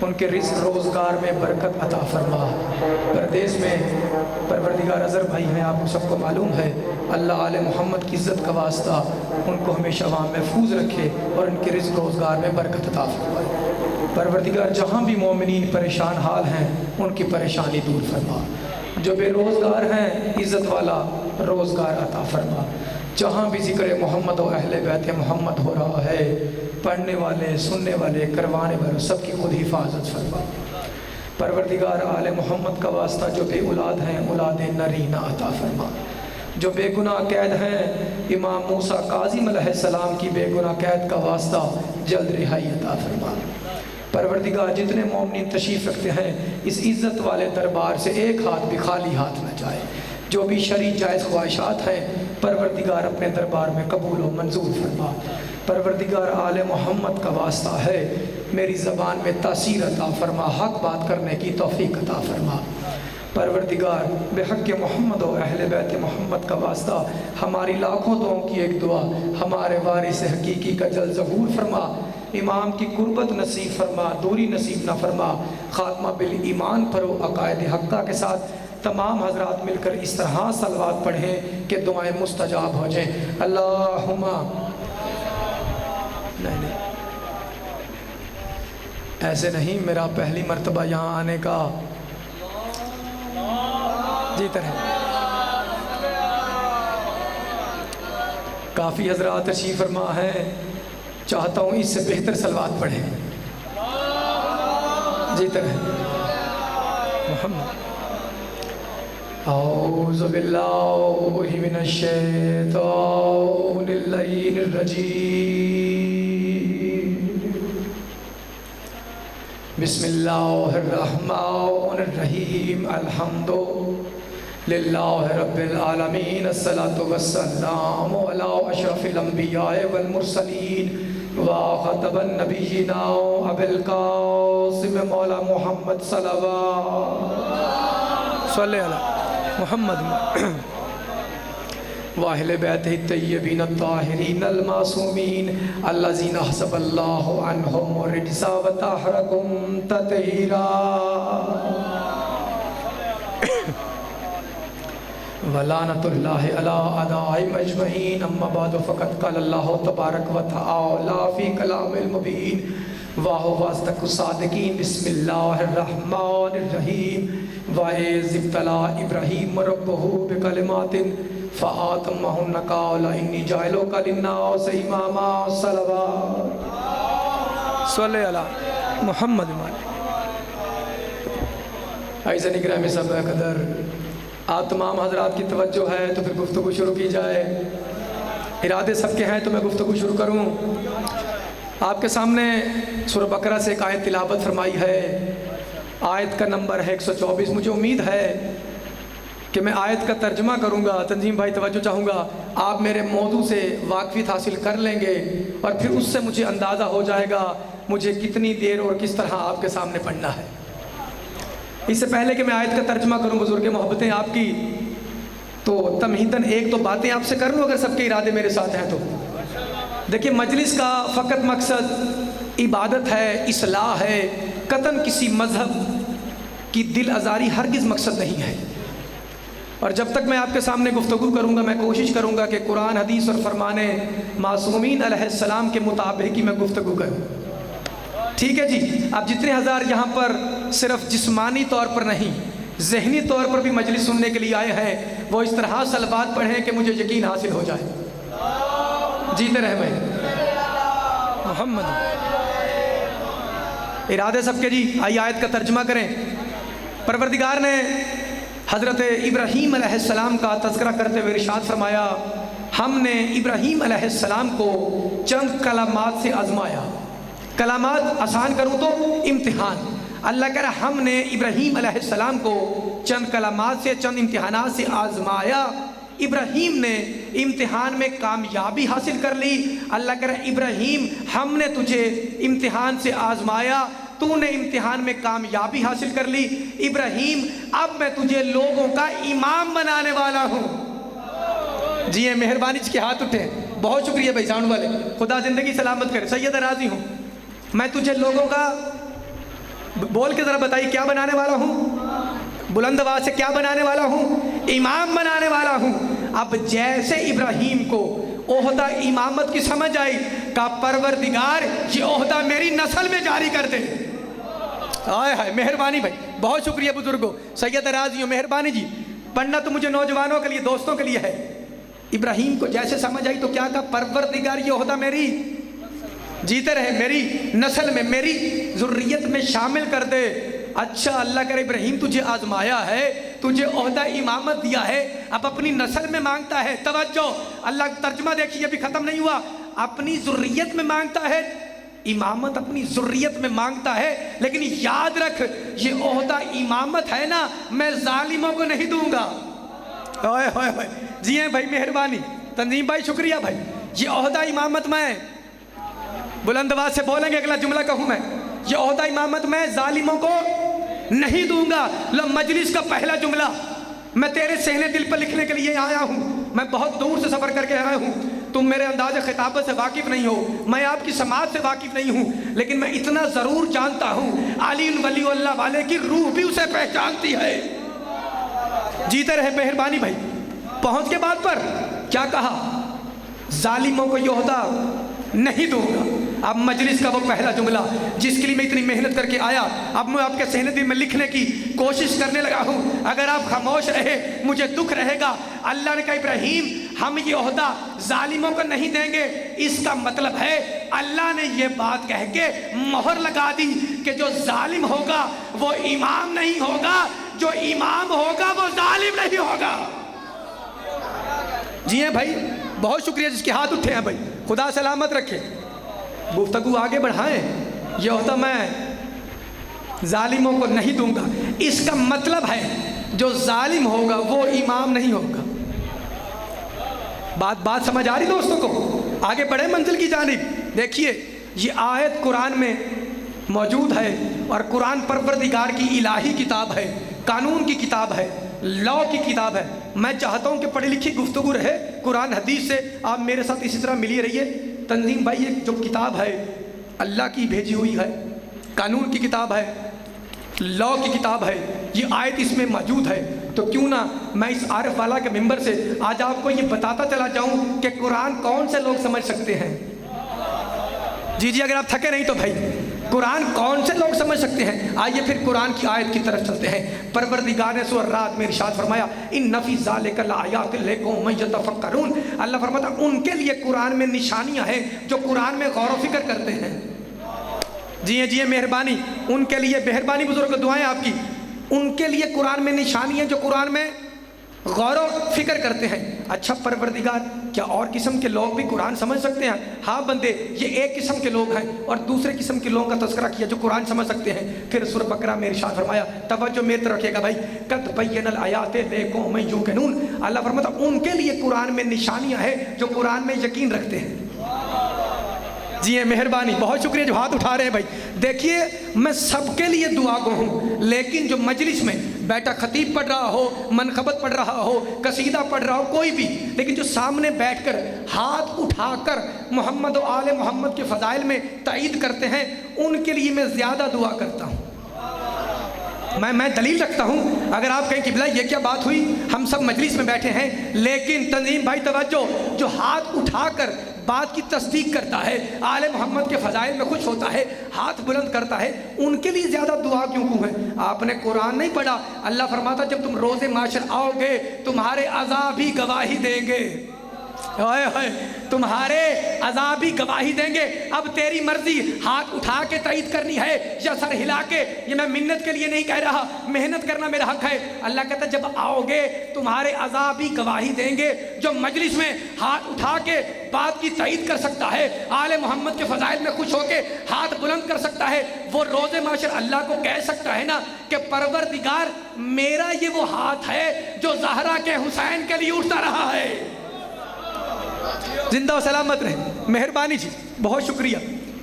उनके रिज़्क़ रोज़गार में बरकत अता फरमा। परदेश में परवरदिगार अज़हर भाई हैं, आपको सबको मालूम है। अल्लाह आले मोहम्मद की इज़्ज़त का वास्ता उनको हमेशा वहाँ महफूज रखे और उनके रिज़्क़ रोज़गार में बरकत अता फरमाए। परवरदिगार जहाँ भी मोमिनीन परेशान हाल हैं उनकी परेशानी दूर फरमा। जो बेरोज़गार हैं इज़्ज़त वाला रोज़गार अता फरमा। जहाँ भी ज़िक्र मोहम्मद और अहले बैत मोहम्मद हो रहा है, पढ़ने वाले, सुनने वाले, करवाने वाले सबकी खुद हिफाजत फरमा। परवरदिगार आले मोहम्मद का वास्ता जो बे औलाद हैं औलाद नरीना अता फरमा। जो बेगुनाह कैद हैं इमाम मूसा काज़िम अलैहिस्सलाम की बेगुनाह कैद का वास्ता जल्द रिहाई अता फरमा। परवरदिगार जितने मोमिनीन तशरीफ़ रखते हैं इस इज़्ज़त वाले दरबार से एक हाथ भी खाली हाथ न जाए। जो भी शरीक जायज़ ख्वाहिशात हैं परवरदिगार अपने दरबार में कबूल व मंजूर फरमा। परवरदिगार आले मोहम्मद का वास्ता है, मेरी ज़बान में तासीर अता फरमा, हक़ बात करने की तौफ़ीक़ अता फरमा। परवरदिगार बेहक़ मोहम्मद और अहले बैत मोहम्मद का वास्ता हमारी लाखों दुआओं की एक दुआ हमारे वारिस हकीकी का जल ज़हूर फरमा। इमाम की कुर्बत नसीब फरमा, दूरी नसीब न फरमा। ख़ात्मा बिल ईमान परो अक़ायद हक़्क़ा के साथ तमाम हज़रात मिलकर इस तरह सलवात पढ़ें कि दुआएं मुस्तजाब हो जाएँ। अल्लाहुम्मा नहीं, ऐसे नहीं, मेरा पहली मर्तबा यहाँ आने का जी तरह काफ़ी हज़रात तशरीफ़ फरमा है, चाहता हूँ इससे बेहतर सलवात पढ़ें जी तरह मोहम्मद। औज़ु बिल्लाहि मिनश शैतानिर रजीम। बिस्मिल्लाहिर रहमानिर रहीम। अल्हम्दुलिल्लाहि रब्बिल आलमीन। अस्सलातु वस्सलामु अला अशरफिल अंबिया वल मुरसलीन व ख़ातमन नबिय्यिना अबिल क़ासिम मौला मुहम्मद सल्लल्लाहु अलैहि मोहम्मद वाहिल बैत तय्यबीन ताहिरीन अलमासूमीन अल्लज़ीना हसबल्लाहु अन्हुम रिजसा व तहरकुम ततहीरा। वलानतुल्लाहि अला अदाइम अजमईन। अम्मा बाद फ़क़द क़ालल्लाहु तबारक व तआला फ़ी कलामिल मुबीन व हुवा अस्दक़ु सादिक़ीन। बिस्मिल्लाहिर रहमानिर रहीम। वइज़ इब्तला इब्राहीम रब्बहू बिकलिमातिन फ़अतम्महुन्न क़ाला इन्नी जाइलुका लिन्नासि इमामा। सल्लल्लाहु अला मुहम्मद। ऐसे निगरान में सब कदर आप तमाम हज़रात की तवज्जो है तो फिर गुफ्तगू शुरू की जाए। इरादे सबके हैं तो मैं गुफ्तगू शुरू करूँ। आपके सामने सूरह बकरा से एक आयत तिलावत फरमाई है। आयत का नंबर है 124। मुझे उम्मीद है कि मैं आयत का तर्जमा करूँगा। तंजीम भाई तवज्जो चाहूँगा, आप मेरे मौजू से वाक़फ़ियत हासिल कर लेंगे और फिर उससे मुझे अंदाज़ा हो जाएगा मुझे कितनी देर और किस तरह आपके सामने पढ़ना है। इससे पहले कि मैं आयत का तर्जमा करूँ बुज़ुर्ग मोहब्बतें आपकी, तो तमहीदन एक तो बातें आपसे कर लूँ अगर सबके इरादे मेरे साथ हैं तो। देखिए, मजलिस का फ़कत मकसद इबादत है, इस्लाह है, कतन किसी मज़हब की दिल आज़ारी हरगिज़ मकसद नहीं है। और जब तक मैं आपके सामने गुफ्तगू करूँगा मैं कोशिश करूँगा कि कुरान हदीस और फरमाने मासूमीन अलैहिस्सलाम के मुताबिक ही मैं गुफ्तगू करूँ। ठीक है जी। अब जितने हज़ार यहाँ पर सिर्फ जिस्मानी तौर पर नहीं ज़हनी तौर पर भी मजलिस सुनने के लिए आए हैं वो इस तरह सलवात पढ़ें कि मुझे यकीन हासिल हो जाए। जीते रहे मैं मोहम्मद। इरादे सबके जी। आइए आयत का तर्जमा करें। परवरदिगार ने हज़रत इब्राहीम अलैहिस्सलाम का तज़किरा करते हुए इरशाद फरमाया, हमने इब्राहीम अलैहिस्सलाम को चंद कलामात से आज़माया। कलामात आसान करूँ तो इम्तिहान। अल्लाह कह रहा हमने इब्राहीम अलैहिस्सलाम को चंद कलामात से, चंद इम्तिहानात से आज़माया। इब्राहीम ने इम्तिहान में कामयाबी हासिल कर ली। अल्लाह कह रहा इब्राहीम हमने तुझे इम्तिहान से आज़माया, तूने इम्तिहान में कामयाबी हासिल कर ली। इब्राहीम अब मैं तुझे लोगों का इमाम बनाने वाला हूँ। जी मेहरबानी के हाथ उठे। बहुत शुक्रिया भाई साउंड वाले, खुदा ज़िंदगी सलामत करे। सैयद राज़ी हूँ। मैं तुझे लोगों का बोल के ज़रा बताइए क्या बनाने वाला हूँ? बुलंद आवाज़ से क्या बनाने वाला हूँ? इमाम बनाने वाला हूँ। अब जैसे इब्राहीम को ओहदा इमामत की समझ आई, का परवरदिगार ये ओहदा मेरी नस्ल में जारी कर दे। हाय हाय, मेहरबानी भाई, बहुत शुक्रिया बुजुर्गों, सैयद राजियों, मेहरबानी जी। पढ़ना तो मुझे नौजवानों के लिए, दोस्तों के लिए है। इब्राहीम को जैसे समझ आई तो क्या कहा? परवरदिगार ये ओहदा मेरी, जीते रहे, मेरी नस्ल में, मेरी ज़ुर्रियत में शामिल कर दे। अच्छा, अल्लाह करे इब्राहीम तुझे आजमाया है, तुझे ओहदा इमामत दिया है, अब अपनी नस्ल में मांगता है। तवज्जो, अल्लाह तर्जुमा देखिए, अभी ख़त्म नहीं हुआ। अपनी ज़ुर्रियत में मांगता है इमामत, अपनी ज़ुर्रियत में मांगता है, लेकिन याद रख ये ओहदा इमामत है ना, मैं जालिमों को नहीं दूंगा। ओए होए होए, जी हैं भाई, मेहरबानी तंजीम भाई, शुक्रिया भाई। ये ओहदा इमामत मैं, बुलंद आवाज़ से बोलेंगे, अगला जुमला कहूँ मैं, ये ओहदा इमामत मैं जालिमों को नहीं दूंगा। लो मजलिस का पहला जुमला मैं तेरे सहने दिल पर लिखने के लिए आया हूँ। मैं बहुत दूर से सफ़र करके आया हूँ, तुम मेरे अंदाज़ खिताबत से वाकिफ़ नहीं हो, मैं आपकी समाज से वाकिफ़ नहीं हूँ, लेकिन मैं इतना ज़रूर जानता हूँ अली वली अल्लाह वाले की रूह भी उसे पहचानती है। जीते रहे, मेहरबानी भाई। पहुँच के बात पर क्या कहा? जालिमों को योहदा नहीं दूंगा। अब मजलिस का वो पहला जुमला जिसके लिए मैं इतनी मेहनत करके आया, अब मैं आपके सहने दिल में लिखने की कोशिश करने लगा हूँ। अगर आप खामोश रहे मुझे दुख रहेगा। अल्लाह ने कहा इब्राहीम हम ये ओहदा जालिमों को नहीं देंगे। इसका मतलब है अल्लाह ने ये बात कह के मोहर लगा दी कि जो जालिम होगा वो इमाम नहीं होगा, जो इमाम होगा वो जालिम नहीं होगा। जी हैं भाई, बहुत शुक्रिया जिसके हाथ उठे हैं भाई, खुदा सलामत रखे। गुफ्तगू आगे बढ़ाएं। यह होता मैं जालिमों को नहीं दूंगा, इसका मतलब है जो जालिम होगा वो इमाम नहीं होगा। बात समझ आ रही दोस्तों को? आगे बढ़े मंजिल की जानिब। देखिए ये आयत कुरान में मौजूद है और कुरान परवरदिगार की इलाही किताब है, कानून की किताब है, लॉ की किताब है। मैं चाहता हूँ कि पढ़ी लिखी गुफ्तगू रहे कुरान हदीस से। आप मेरे साथ इसी तरह मिली रहिए। तंजीम भाई ये जो किताब है अल्लाह की भेजी हुई है, कानून की किताब है, लॉ की किताब है, ये आयत इसमें मौजूद है। तो क्यों ना मैं इस आरिफ वाला के मिंबर से आज आपको ये बताता चला जाऊँ कि कुरान कौन से लोग समझ सकते हैं। जी जी, अगर आप थके नहीं तो भाई, कुरान कौन से लोग समझ सकते हैं। आइए फिर कुरान की आयत की तरफ चलते हैं। परवरदिगार ने सूरह रात में इरशाद फरमाया इन्न फी ज़ालिका लआयातिन लिक़ौमिन यतफ़क्करून। अल्लाह फरमाता उनके लिए कुरान में निशानियां हैं जो कुरान में गौर व फिक्र करते हैं। जी मेहरबानी, उनके लिए मेहरबानी बुजुर्ग, दुआएं आपकी। उनके लिए कुरान में निशानियां जो कुरान में गौर व फिक्र करते हैं। अच्छा परवरदिगार क्या और किस्म के लोग भी कुरान समझ सकते हैं? हाँ बंदे, ये एक किस्म के लोग हैं और दूसरे किस्म के लोगों का तज़किरा किया जो कुरान समझ सकते हैं। फिर सूरह बकरा में इरशाद फरमाया, तवज्जो मेरी तरफ रखिएगा भाई, कद बय्यनल आयाति लिक़ौमिन युक़िनून। अल्लाह फरमाता उनके लिए कुरान में निशानियाँ हैं जो कुरान में यकीन रखते हैं। जी मेहरबानी, बहुत शुक्रिया जो हाथ उठा रहे हैं भाई। देखिए मैं सबके लिए दुआ गो हूँ, लेकिन जो मजलिस में बैठा खतीब पढ़ रहा हो, मनखबत पढ़ रहा हो, कसीदा पढ़ रहा हो, कोई भी, लेकिन जो सामने बैठकर हाथ उठाकर मोहम्मद और आले मोहम्मद के फ़ज़ाइल में तईद करते हैं, उनके लिए मैं ज़्यादा दुआ करता हूँ। मैं दलील रखता हूँ। अगर आप कहें किबला ये क्या बात हुई, हम सब मजलिस में बैठे हैं, लेकिन तंजीम भाई तवज्जो, जो हाथ उठाकर बात की तस्दीक करता है, आले मोहम्मद के फ़ज़ाइल में खुश होता है, हाथ बुलंद करता है, उनके लिए ज़्यादा दुआ क्यों है? आपने कुरान नहीं पढ़ा? अल्लाह फरमाता जब तुम रोज़े माशर आओगे तुम्हारे अज़ाब भी गवाही देंगे। ओए होए, तुम्हारे अज़ाब भी गवाही देंगे। अब तेरी मर्जी हाथ उठा के तईद करनी है या सर हिला के। ये मैं मिन्नत के लिए नहीं कह रहा, मेहनत करना मेरा हक है। अल्लाह कहता है जब आओगे तुम्हारे अज़ाब भी गवाही देंगे। जो मजलिस में हाथ उठा के बात की तईद कर सकता है, आले मोहम्मद के फ़ज़ाइल में खुश होके हाथ बुलंद कर सकता है, वो रोज़े माशर अल्लाह को कह सकता है ना कि परवरदिगार मेरा ये वो हाथ है जो ज़हरा के हुसैन के लिए उठता रहा है। जिंदा व सलामत रहे। मेहरबानी जी, बहुत शुक्रिया।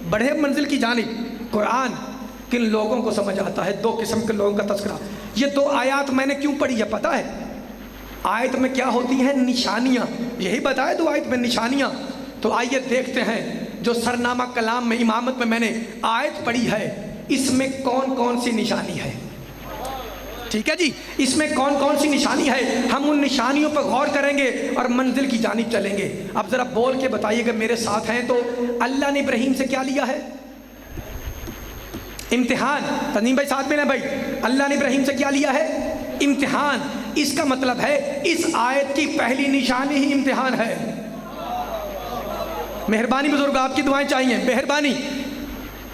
बढ़े मंजिल की जानिब। कुरान किन लोगों को समझ आता है? दो किस्म के लोगों का तस्करा। ये दो आयत मैंने क्यों पढ़ी है पता है? आयत में क्या होती हैं? निशानियाँ। यही बताया दो आयत में निशानियाँ। तो आइए देखते हैं जो सरनामा कलाम में इमामत में मैंने आयत पढ़ी है, इसमें कौन कौन सी निशानी है। ठीक है जी, इसमें कौन कौन सी निशानी है, हम उन निशानियों पर गौर करेंगे और मंजिल की जानिब चलेंगे। अब ज़रा बोल के बताइएगा मेरे साथ हैं तो, अल्लाह ने इब्राहीम से क्या लिया है? इम्तिहान। तनीम भाई साथ में ना भाई, अल्लाह ने इब्राहीम से क्या लिया है? इम्तिहान। इसका मतलब है इस आयत की पहली निशानी ही इम्तिहान है। मेहरबानी बुजुर्ग, आपकी दुआएं चाहिए, मेहरबानी।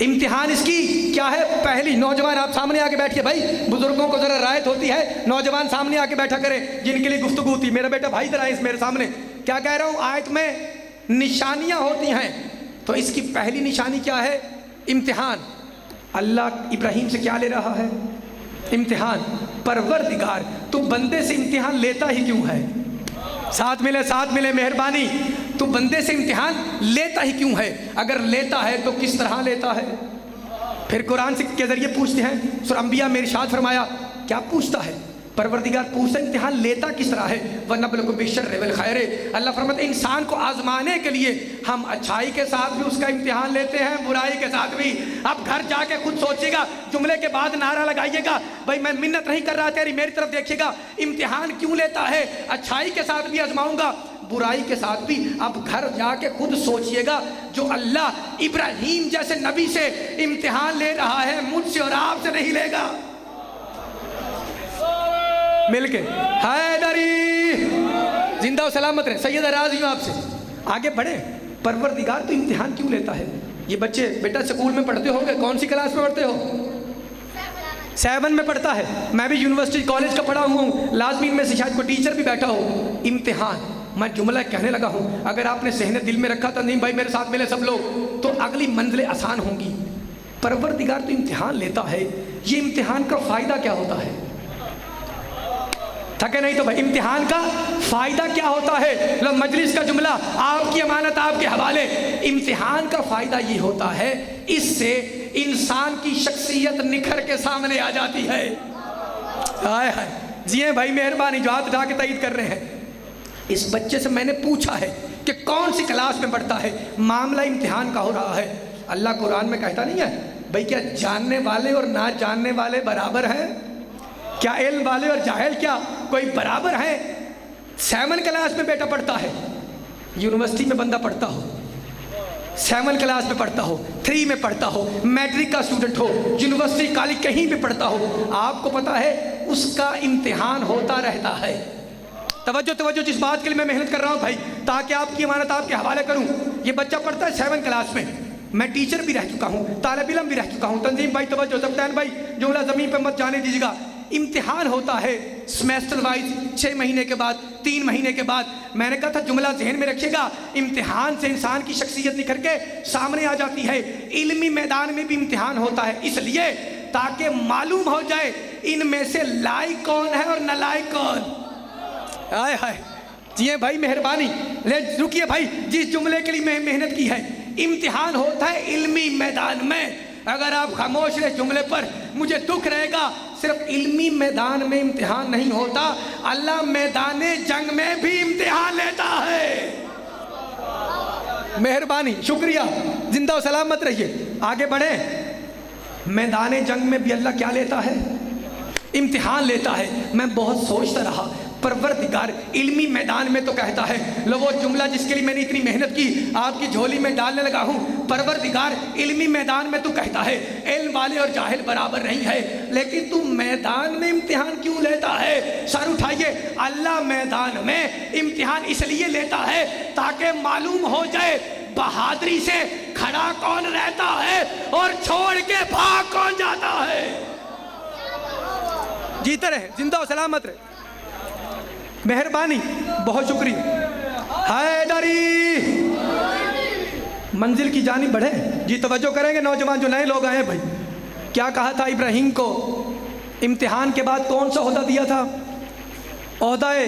इम्तिहान इसकी क्या है? पहली। नौजवान आप सामने आके बैठिए भाई, बुजुर्गों को जरा रायत होती है, नौजवान सामने आके बैठा करें जिनके लिए गुफ्तगू होती। मेरा बेटा भाई इधर आए मेरे सामने। क्या कह रहा हूँ? आयत में निशानियां होती हैं, तो इसकी पहली निशानी क्या है? इम्तिहान। अल्लाह इब्राहीम से क्या ले रहा है? इम्तिहान। परवरदिगार, तू बंदे से इम्तिहान लेता ही क्यों है? साथ मिले, साथ मिले, मेहरबानी। तू बंदे से इम्तिहान लेता ही क्यों है? अगर लेता है तो किस तरह लेता है? फिर कुरान के जरिए पूछते हैं। सूरह अंबिया में इरशाद फरमाया, क्या पूछता है? परवरदिगार पूछता है इम्तिहान लेता किस तरह है? वनबलुकुम बिश्शर्रि वल खैरि। अल्लाह फरमाता है इंसान को आजमाने के लिए हम अच्छाई के साथ भी उसका इम्तिहान लेते हैं, बुराई के साथ भी। अब घर जाके खुद सोचिएगा, जुमले के बाद नारा लगाइएगा, भाई मैं मिन्नत नहीं कर रहा तेरी, मेरी तरफ देखिएगा। इम्तिहान क्यों लेता है? अच्छाई के साथ भी आजमाऊंगा, बुराई के साथ भी। अब घर जाके खुद सोचिएगा, जो अल्लाह इब्राहीम जैसे नबी से इम्तिहान ले रहा है, मुझसे और आपसे नहीं लेगा? मिलके हैदरी जिंदा सलामत रहे। सैयद राजी हूँ आपसे, आगे बढ़े। परवरदिगार तो इम्तिहान क्यों लेता है? ये बच्चे बेटा स्कूल में पढ़ते होंगे, कौन सी क्लास में पढ़ते हो? 7 में पढ़ता है। मैं भी यूनिवर्सिटी कॉलेज का पढ़ा हूँ, लाजमीन में से शायद कोई टीचर भी बैठा हो। इम्तिहान, मैं जुमला कहने लगा हूँ, अगर आपने सहने दिल में रखा था नहीं भाई मेरे साथ मिले सब लोग, तो अगली मंजिलें आसान होंगी। परवरदिगार तो इम्तिहान लेता है, ये इम्तिहान का फ़ायदा क्या होता है? थके नहीं तो भाई, इम्तिहान का फ़ायदा क्या होता है? लो मजलिस का जुमला आपकी अमानत आपके हवाले। इम्तिहान का फ़ायदा ये होता है, इससे इंसान की शख्सियत निखर के सामने आ जाती है। हाय हाय, जी हैं भाई, मेहरबानी जो हाथ उठा के तईद कर रहे हैं। इस बच्चे से मैंने पूछा है कि कौन सी क्लास में पढ़ता है, मामला इम्तिहान का हो रहा है। अल्लाह कुरान में कहता नहीं है भाई क्या जानने वाले और ना जानने वाले बराबर हैं? क्या इल्म वाले और जाहिल क्या कोई बराबर हैं? 7 क्लास में बेटा पढ़ता है, यूनिवर्सिटी में बंदा पढ़ता हो, 7 क्लास में पढ़ता हो, 3 में पढ़ता हो, मैट्रिक का स्टूडेंट हो, यूनिवर्सिटी कॉलेज कहीं भी पढ़ता हो, आपको पता है उसका इम्तिहान होता रहता है। तवज्जो तवज्जो, जिस बात के लिए मैं मेहनत कर रहा हूँ भाई, ताकि आपकी अमानत आपके हवाले करूँ। ये बच्चा पढ़ता है 7 क्लास में, मैं टीचर भी रह चुका हूँ, तालिब इल्म भी रह चुका हूँ। तंजीम भाई तवज्जो, सब्तान भाई जुमला ज़मीन पर मत जाने दीजिएगा। इम्तिहान होता है सेमेस्टर वाइज, 6 महीने के बाद, 3 महीने के बाद। मैंने कहा था जुमला जहन में रखिएगा, इम्तिहान से इंसान की शख्सियत निखर के सामने आ जाती है। इल्मी मैदान में भी इम्तिहान होता है, इसलिए ताकि मालूम हो जाए इनमें से लायक कौन है और नालायक कौन। हाय हाय, जी भाई मेहरबानी। ले रुकिए भाई, जिस जुमले के लिए मैं मेहनत की है, इम्तिहान होता है इल्मी मैदान में। अगर आप खामोश रहे जुमले पर, मुझे दुख रहेगा। सिर्फ इल्मी मैदान में इम्तिहान नहीं होता, अल्लाह मैदाने जंग में भी इम्तिहान लेता है। मेहरबानी, शुक्रिया, जिंदा सलामत रहिए, आगे बढ़े। मैदाने जंग में भी अल्लाह क्या लेता है? इम्तिहान लेता है। मैं बहुत सोचता रहा, परवरदिगार इल्मी मैदान में तो कहता है, लो वो जुमला जिसके लिए मैंने इतनी मेहनत की आपकी झोली में डालने लगा हूँ। परवरदिगार इल्मी मैदान में तो कहता है इल्म वाले और जाहिल बराबर नहीं है, लेकिन तू मैदान में इम्तिहान क्यों लेता है? सर उठाइए। अल्लाह मैदान में इम्तिहान इसलिए लेता है ताकि मालूम हो जाए बहादुरी से खड़ा कौन रहता है और छोड़ के भाग कौन जाता है। जीते रहे, जिंदा और सलामत रहे। मेहरबानी, बहुत शुक्रिया। हैदरी मंजिल की जानिब बढ़े जी, तवज्जो करेंगे नौजवान जो नए लोग आए हैं भाई। क्या कहा था इब्राहीम को? इम्तिहान के बाद कौन सा ओहदा दिया था? ओहदाए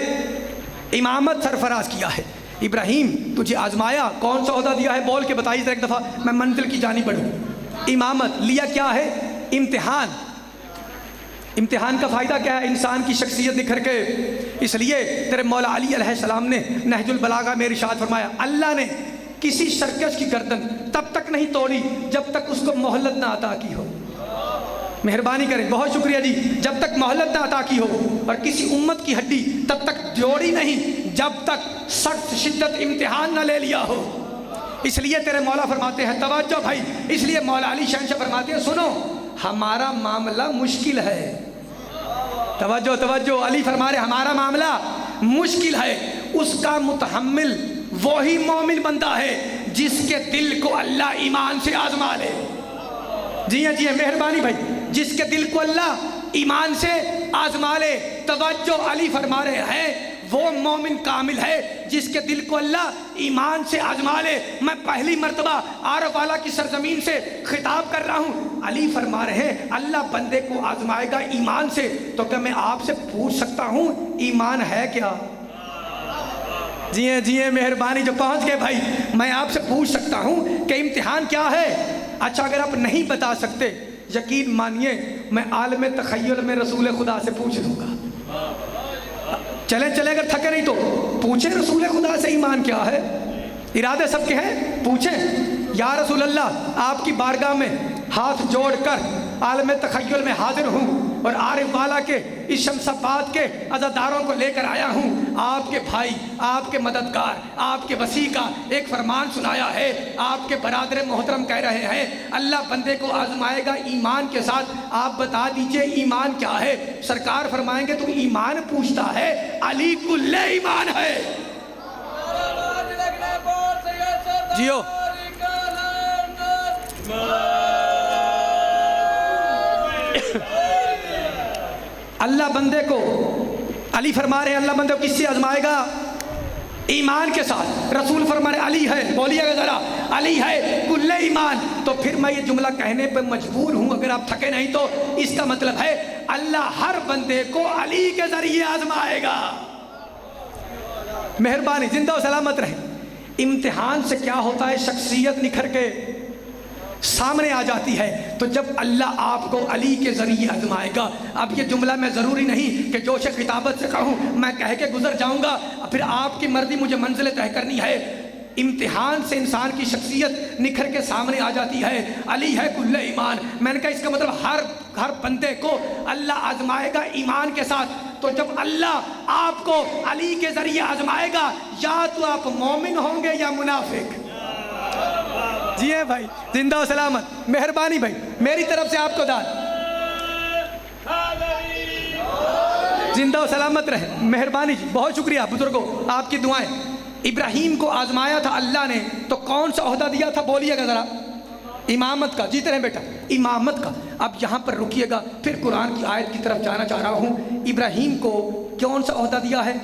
इमामत सरफराज किया है। इब्राहीम तुझे आजमाया, कौन सा ओहदा दिया है? बोल के बताइए एक दफ़ा, मैं मंजिल की जानिब बढ़ूँ। इमामत लिया क्या है? इम्तिहान। इम्तिहान का फ़ायदा क्या है? इंसान की शख्सियत निखर के। इसलिए तेरे मौला अली अलैहिस्सलाम ने नहजुल बलागा में इरशाद फरमाया, अल्लाह ने किसी सर्कस की गर्दन तब तक नहीं तोड़ी जब तक उसको मोहलत ना अता की हो। मेहरबानी करें, बहुत शुक्रिया जी। जब तक मोहलत ना अता की हो और किसी उम्मत की हड्डी तब तक जोड़ी नहीं जब तक सख्त शिद्दत इम्तिहान ना ले लिया हो। इसलिए तेरे मौला फरमाते हैं, तवज्जो भाई, इसलिए मौला अली शहंशाह फरमाते हैं, सुनो हमारा मामला मुश्किल है। तवज्जो तवज्जो, अली फरमा रहे हमारा मामला मुश्किल है। उसका मुतहम्मिल वही मोमिन बनता है जिसके दिल को अल्लाह ईमान से आजमा ले। जी हाँ जी हाँ, मेहरबानी भाई, जिसके दिल को अल्लाह ईमान से आजमा ले। तवज्जो, अली फरमा रहे हैं वो मोमिन कामिल है जिसके दिल को अल्लाह ईमान से आजमा ले। मैं पहली मर्तबा आरफ वाला की सरजमीन से खिताब कर रहा हूँ। अली फरमा रहे हैं अल्लाह बंदे को आजमाएगा ईमान से। तो क्या मैं आपसे पूछ सकता हूँ ईमान है क्या? जी हाँ मेहरबानी, जो पहुँच गए भाई, मैं आपसे पूछ सकता हूँ कि इम्तिहान क्या है? अच्छा, अगर आप नहीं बता सकते, यकीन मानिए मैं आलम तखय्युल में रसूल खुदा से पूछ लूँगा। चले अगर थके नहीं तो पूछे रसूल खुदा से ईमान क्या है। इरादे सबके हैं, पूछें या रसूल अल्लाह आपकी बारगाह में हाथ जोड़कर आलम तखय्युल में हाजिर हूँ और आरिफ वाला के इस शमसाबाद के अज़ादारों को लेकर आया हूँ। आपके भाई, आपके मददगार, आपके वसी का एक फरमान सुनाया है। आपके बरादर मोहतरम कह रहे हैं अल्लाह बंदे को आजमाएगा ईमान के साथ। आप बता दीजिए ईमान क्या है? सरकार फरमाएंगे तू ईमान पूछता है, अली कुल्ले ईमान है। जियो अल्लाह बंदे को, अली फरमा रहे हैं अल्लाह बंदे को किससे आजमाएगा? ईमान के साथ। रसूल फरमा रहे अली है, बोलिएगा जरा, अली है कुल्ले ईमान। तो फिर मैं ये जुमला कहने पे मजबूर हूँ, अगर आप थके नहीं तो इसका मतलब है अल्लाह हर बंदे को अली के जरिए आजमाएगा। मेहरबानी, जिंदा और सलामत रहे। इम्तिहान से क्या होता है? शख्सियत निखर के सामने आ जाती है। तो जब अल्लाह आपको अली के जरिए आजमाएगा, अब ये जुमला मैं ज़रूरी नहीं कि जोश खिताबत से कहूँ, मैं कह के गुजर जाऊँगा, फिर आपकी मर्जी, मुझे मंजिल तय करनी है। इम्तिहान से इंसान की शख्सियत निखर के सामने आ जाती है। अली है कुल्ले ईमान। मैंने कहा इसका मतलब हर बंदे को अल्लाह आजमाएगा ईमान के साथ। तो जब अल्लाह आपको अली के जरिए आजमाएगा, या तो आप मोमिन होंगे या मुनाफिक। जी है भाई, जिंदा और सलामत। मेहरबानी भाई, मेरी तरफ से आपको दाद, जिंदा और सलामत रहे। मेहरबानी जी, बहुत शुक्रिया बुजुर्गों, आपकी दुआएं। इब्राहीम को आजमाया था अल्लाह ने, तो कौन सा ओहदा दिया था? बोलिएगा ज़रा। इमामत का। जीते रहें बेटा, इमामत का। अब यहाँ पर रुकिएगा, फिर कुरान की आयत की तरफ जाना चाह रहा हूँ। इब्राहीम को कौन सा ओहदा दिया है?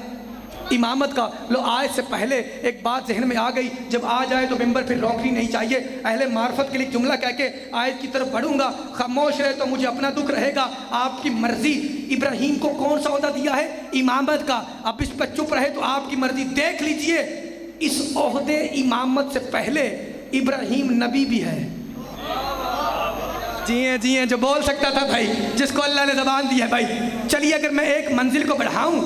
इमामत का। लो, आयत से पहले एक बात जहन में आ गई, जब आ जाए तो मेंबर फिर रोकनी नहीं चाहिए। अहले मार्फत के लिए जुमला कह के आयत की तरफ बढ़ूंगा। खामोश रहे तो मुझे अपना दुख रहेगा, आपकी मर्जी। इब्राहीम को कौन सा ओहदा दिया है? इमामत का। अब इस पर चुप रहे तो आपकी मर्जी। देख लीजिए, इस ओहदे इमामत से पहले इब्राहीम नबी भी है। जी हैं, जो बोल सकता था भाई, जिसको अल्लाह ने ज़बान दी है भाई। चलिए, अगर मैं एक मंजिल को बढ़ाऊं,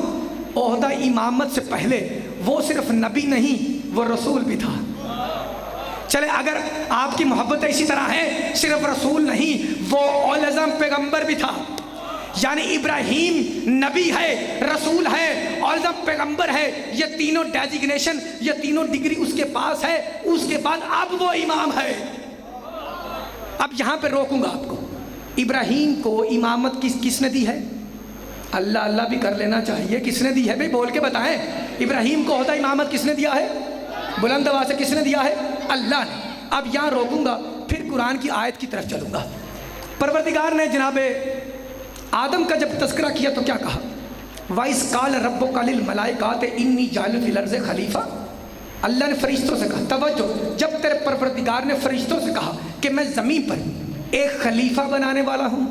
ओहदा इमामत से पहले वो सिर्फ नबी नहीं, वो रसूल भी था। चले, अगर आपकी मोहब्बत इसी तरह है, सिर्फ रसूल नहीं, वो औल अज़म पैगंबर भी था। यानी इब्राहीम नबी है, रसूल है, औल अज़म पैगंबर है। ये तीनों डेजिग्नेशन, ये तीनों डिग्री उसके पास है। उसके बाद अब वो इमाम है। अब यहाँ पे रोकूंगा आपको। इब्राहीम को इमामत किसने दी है? अल्लाह अल्लाह भी कर लेना चाहिए। किसने दी है भाई? बोल के बताएं। इब्राहीम को होता इमामत किसने दिया है? बुलंद आवाज़ से किसने दिया है? अल्लाह ने। अब यहाँ रोकूंगा, फिर कुरान की आयत की तरफ चलूंगा। परवरदिगार ने जनाब आदम का जब तस्करा किया तो क्या कहा? वाइस काल रब्बुका लिल मलाइकात इन्नी जाइलुन फिल अर्ज़ि खलीफा। अल्लाह ने फरिश्तों से कहा, तवज्जो, जब तेरे परवरदिगार ने फरिश्तों से कहा कि मैं ज़मीन पर एक खलीफा बनाने वाला हूँ।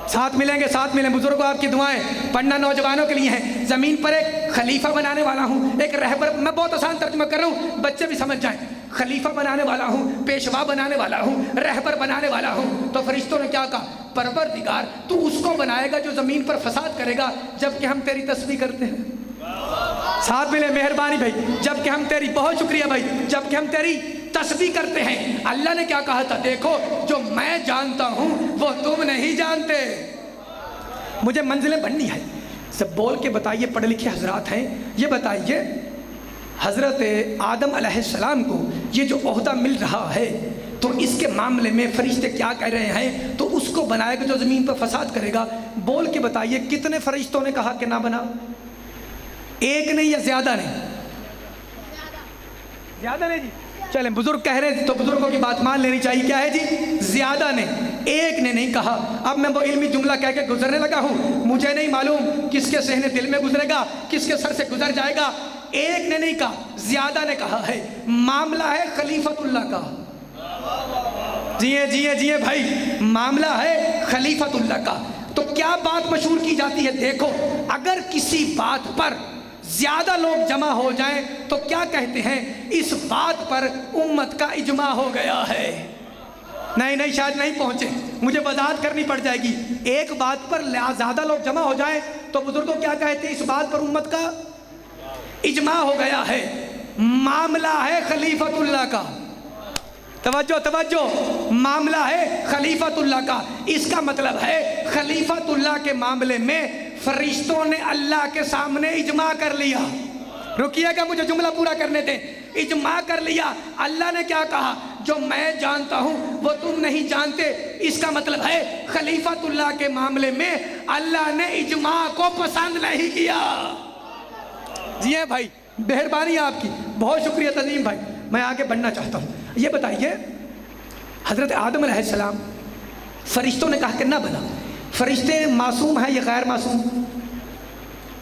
साथ मिलेंगे, साथ मिलें बुजुर्गों, आपकी दुआएं। पढ़ना नौजवानों के लिए है। ज़मीन पर एक खलीफा बनाने वाला हूँ, एक रहबर। मैं बहुत आसान तर्जुमा कर रहा हूँ, बच्चे भी समझ जाएं। खलीफा बनाने वाला हूँ, पेशवा बनाने वाला हूँ, रहबर बनाने वाला हूँ। तो फरिश्तों ने क्या कहा? परवरदिगार, तू उसको बनाएगा जो ज़मीन पर फसाद करेगा, जबकि हम तेरी तस्बीह करते हैं। साथ मिले, मेहरबानी भाई। जबकि हम तेरी, बहुत शुक्रिया भाई, जबकि हम तेरी तस्बीह करते हैं। अल्लाह ने क्या कहा था, देखो जो मैं जानता हूं वो तुम नहीं जानते। मुझे मंजिलें बढ़नी है। सब बोल के बताइए, पढ़े लिखे हजरात हैं, ये बताइए हज़रत आदम अलैहिस्सलाम को ये जो ओहदा मिल रहा है तो इसके मामले में फरिश्ते क्या कह रहे हैं, तो उसको बनाएगा जो ज़मीन पर फसाद करेगा। बोल के बताइए कितने फरिश्तों ने कहा कि ना बना? एक नहीं या ज़्यादा नहीं? ज़्यादा नहीं जी। चलें, बुजुर्ग कह रहे हैं तो बुजुर्गों की बात मान लेनी चाहिए। क्या है जी? ज़्यादा ने, एक ने नहीं कहा। अब मैं वो इल्मी जुमला कह के गुजरने लगा हूँ, मुझे नहीं मालूम किसके सहने दिल में गुजरेगा, किसके सर से गुजर जाएगा। एक ने नहीं कहा, ज़्यादा ने कहा है। मामला है खलीफतुल्लाह का। जिए जिए जिए भाई, मामला है खलीफतुल्लाह का। तो क्या बात मशहूर की जाती है? देखो, अगर किसी बात पर ज्यादा लोग जमा हो जाएं तो क्या कहते हैं, इस बात पर उम्मत का इजमा हो गया है। नहीं नहीं, शायद नहीं पहुंचे, मुझे वजाहत करनी पड़ जाएगी। एक बात पर ज्यादा लोग जमा हो जाएं तो बुजुर्गों क्या कहते हैं, इस बात पर उम्मत का इजमा हो गया है। मामला है खलीफतुल्लाह का। तवज्जो तवज्जो, मामला है खलीफतुल्लाह का। इसका मतलब है खलीफतुल्लाह के मामले में फरिश्तों ने अल्लाह के सामने इजमा कर लिया। रुकिएगा, मुझे जुमला पूरा करने दें। इजमा कर लिया। अल्लाह ने क्या कहा, जो मैं जानता हूं वो तुम नहीं जानते। इसका मतलब है खलीफतुल्लाह के मामले में अल्लाह ने इजमा को पसंद नहीं किया। जी है भाई, मेहरबानी आपकी, बहुत शुक्रिया तज़ीम भाई। मैं आगे बढ़ना चाहता हूँ। ये बताइए, हज़रत आदम अलैहिस्सलाम फरिश्तों ने कहा कि ना बना। फरिश्ते मासूम हैं या गैर मासूम?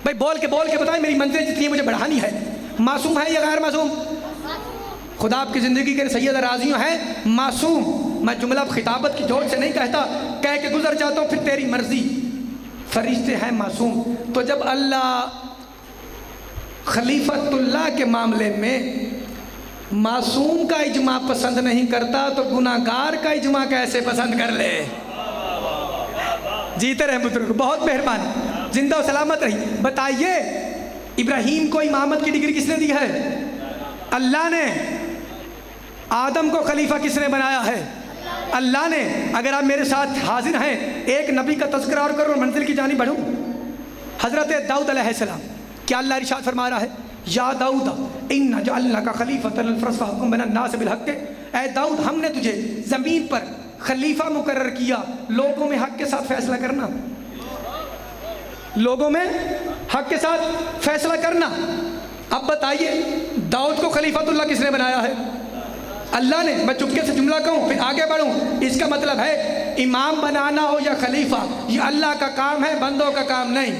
भाई बोल के बताएं, मेरी मंजिल जितनी है मुझे बढ़ानी है। मासूम है या गैर मासूम? खुदा आपकी ज़िंदगी के सैयद राज़ियों हैं मासूम। मैं जुमला खिताबत की जोर से नहीं कहता, कह के गुजर जाता हूँ, फिर तेरी मर्जी। फरिश्ते हैं मासूम। तो जब अल्लाह खलीफतुल्लाह के मामले में मासूम का इजमा पसंद नहीं करता तो गुनाहगार का इजमा कैसे पसंद कर ले? जीते रहे बुजुर्ग, बहुत मेहरबानी, जिंदा और सलामत रही। बताइए, इब्राहीम को इमामत की डिग्री किसने दी है? अल्लाह ने। आदम को खलीफा किसने बनाया है? अल्लाह ने। अगर आप मेरे साथ हाजिर हैं, एक नबी का तज़किरा और करो, मंजिल की जानी बढ़ूं। हज़रत दाऊद अलैहिस्सलाम, क्या अल्लाह इरशाद फरमा रहा है, या दाऊद इन्ना जअलनाका खलीफतन फिल अर्ज़ फहकुम बैन अन्नास बिल हक़। ऐ दाऊद, हमने तुझे ज़मीन पर खलीफा मुकर्रर किया, लोगों में हक़ के साथ फैसला करना। लोगों में हक़ के साथ फैसला करना। अब बताइए, दाऊद को खलीफतुल्लाह किसने बनाया है? अल्लाह ने। मैं चुपके से जुमला कहूँ फिर आगे बढ़ूँ। इसका मतलब है इमाम बनाना हो या खलीफा, ये अल्लाह का काम है, बंदों का काम नहीं।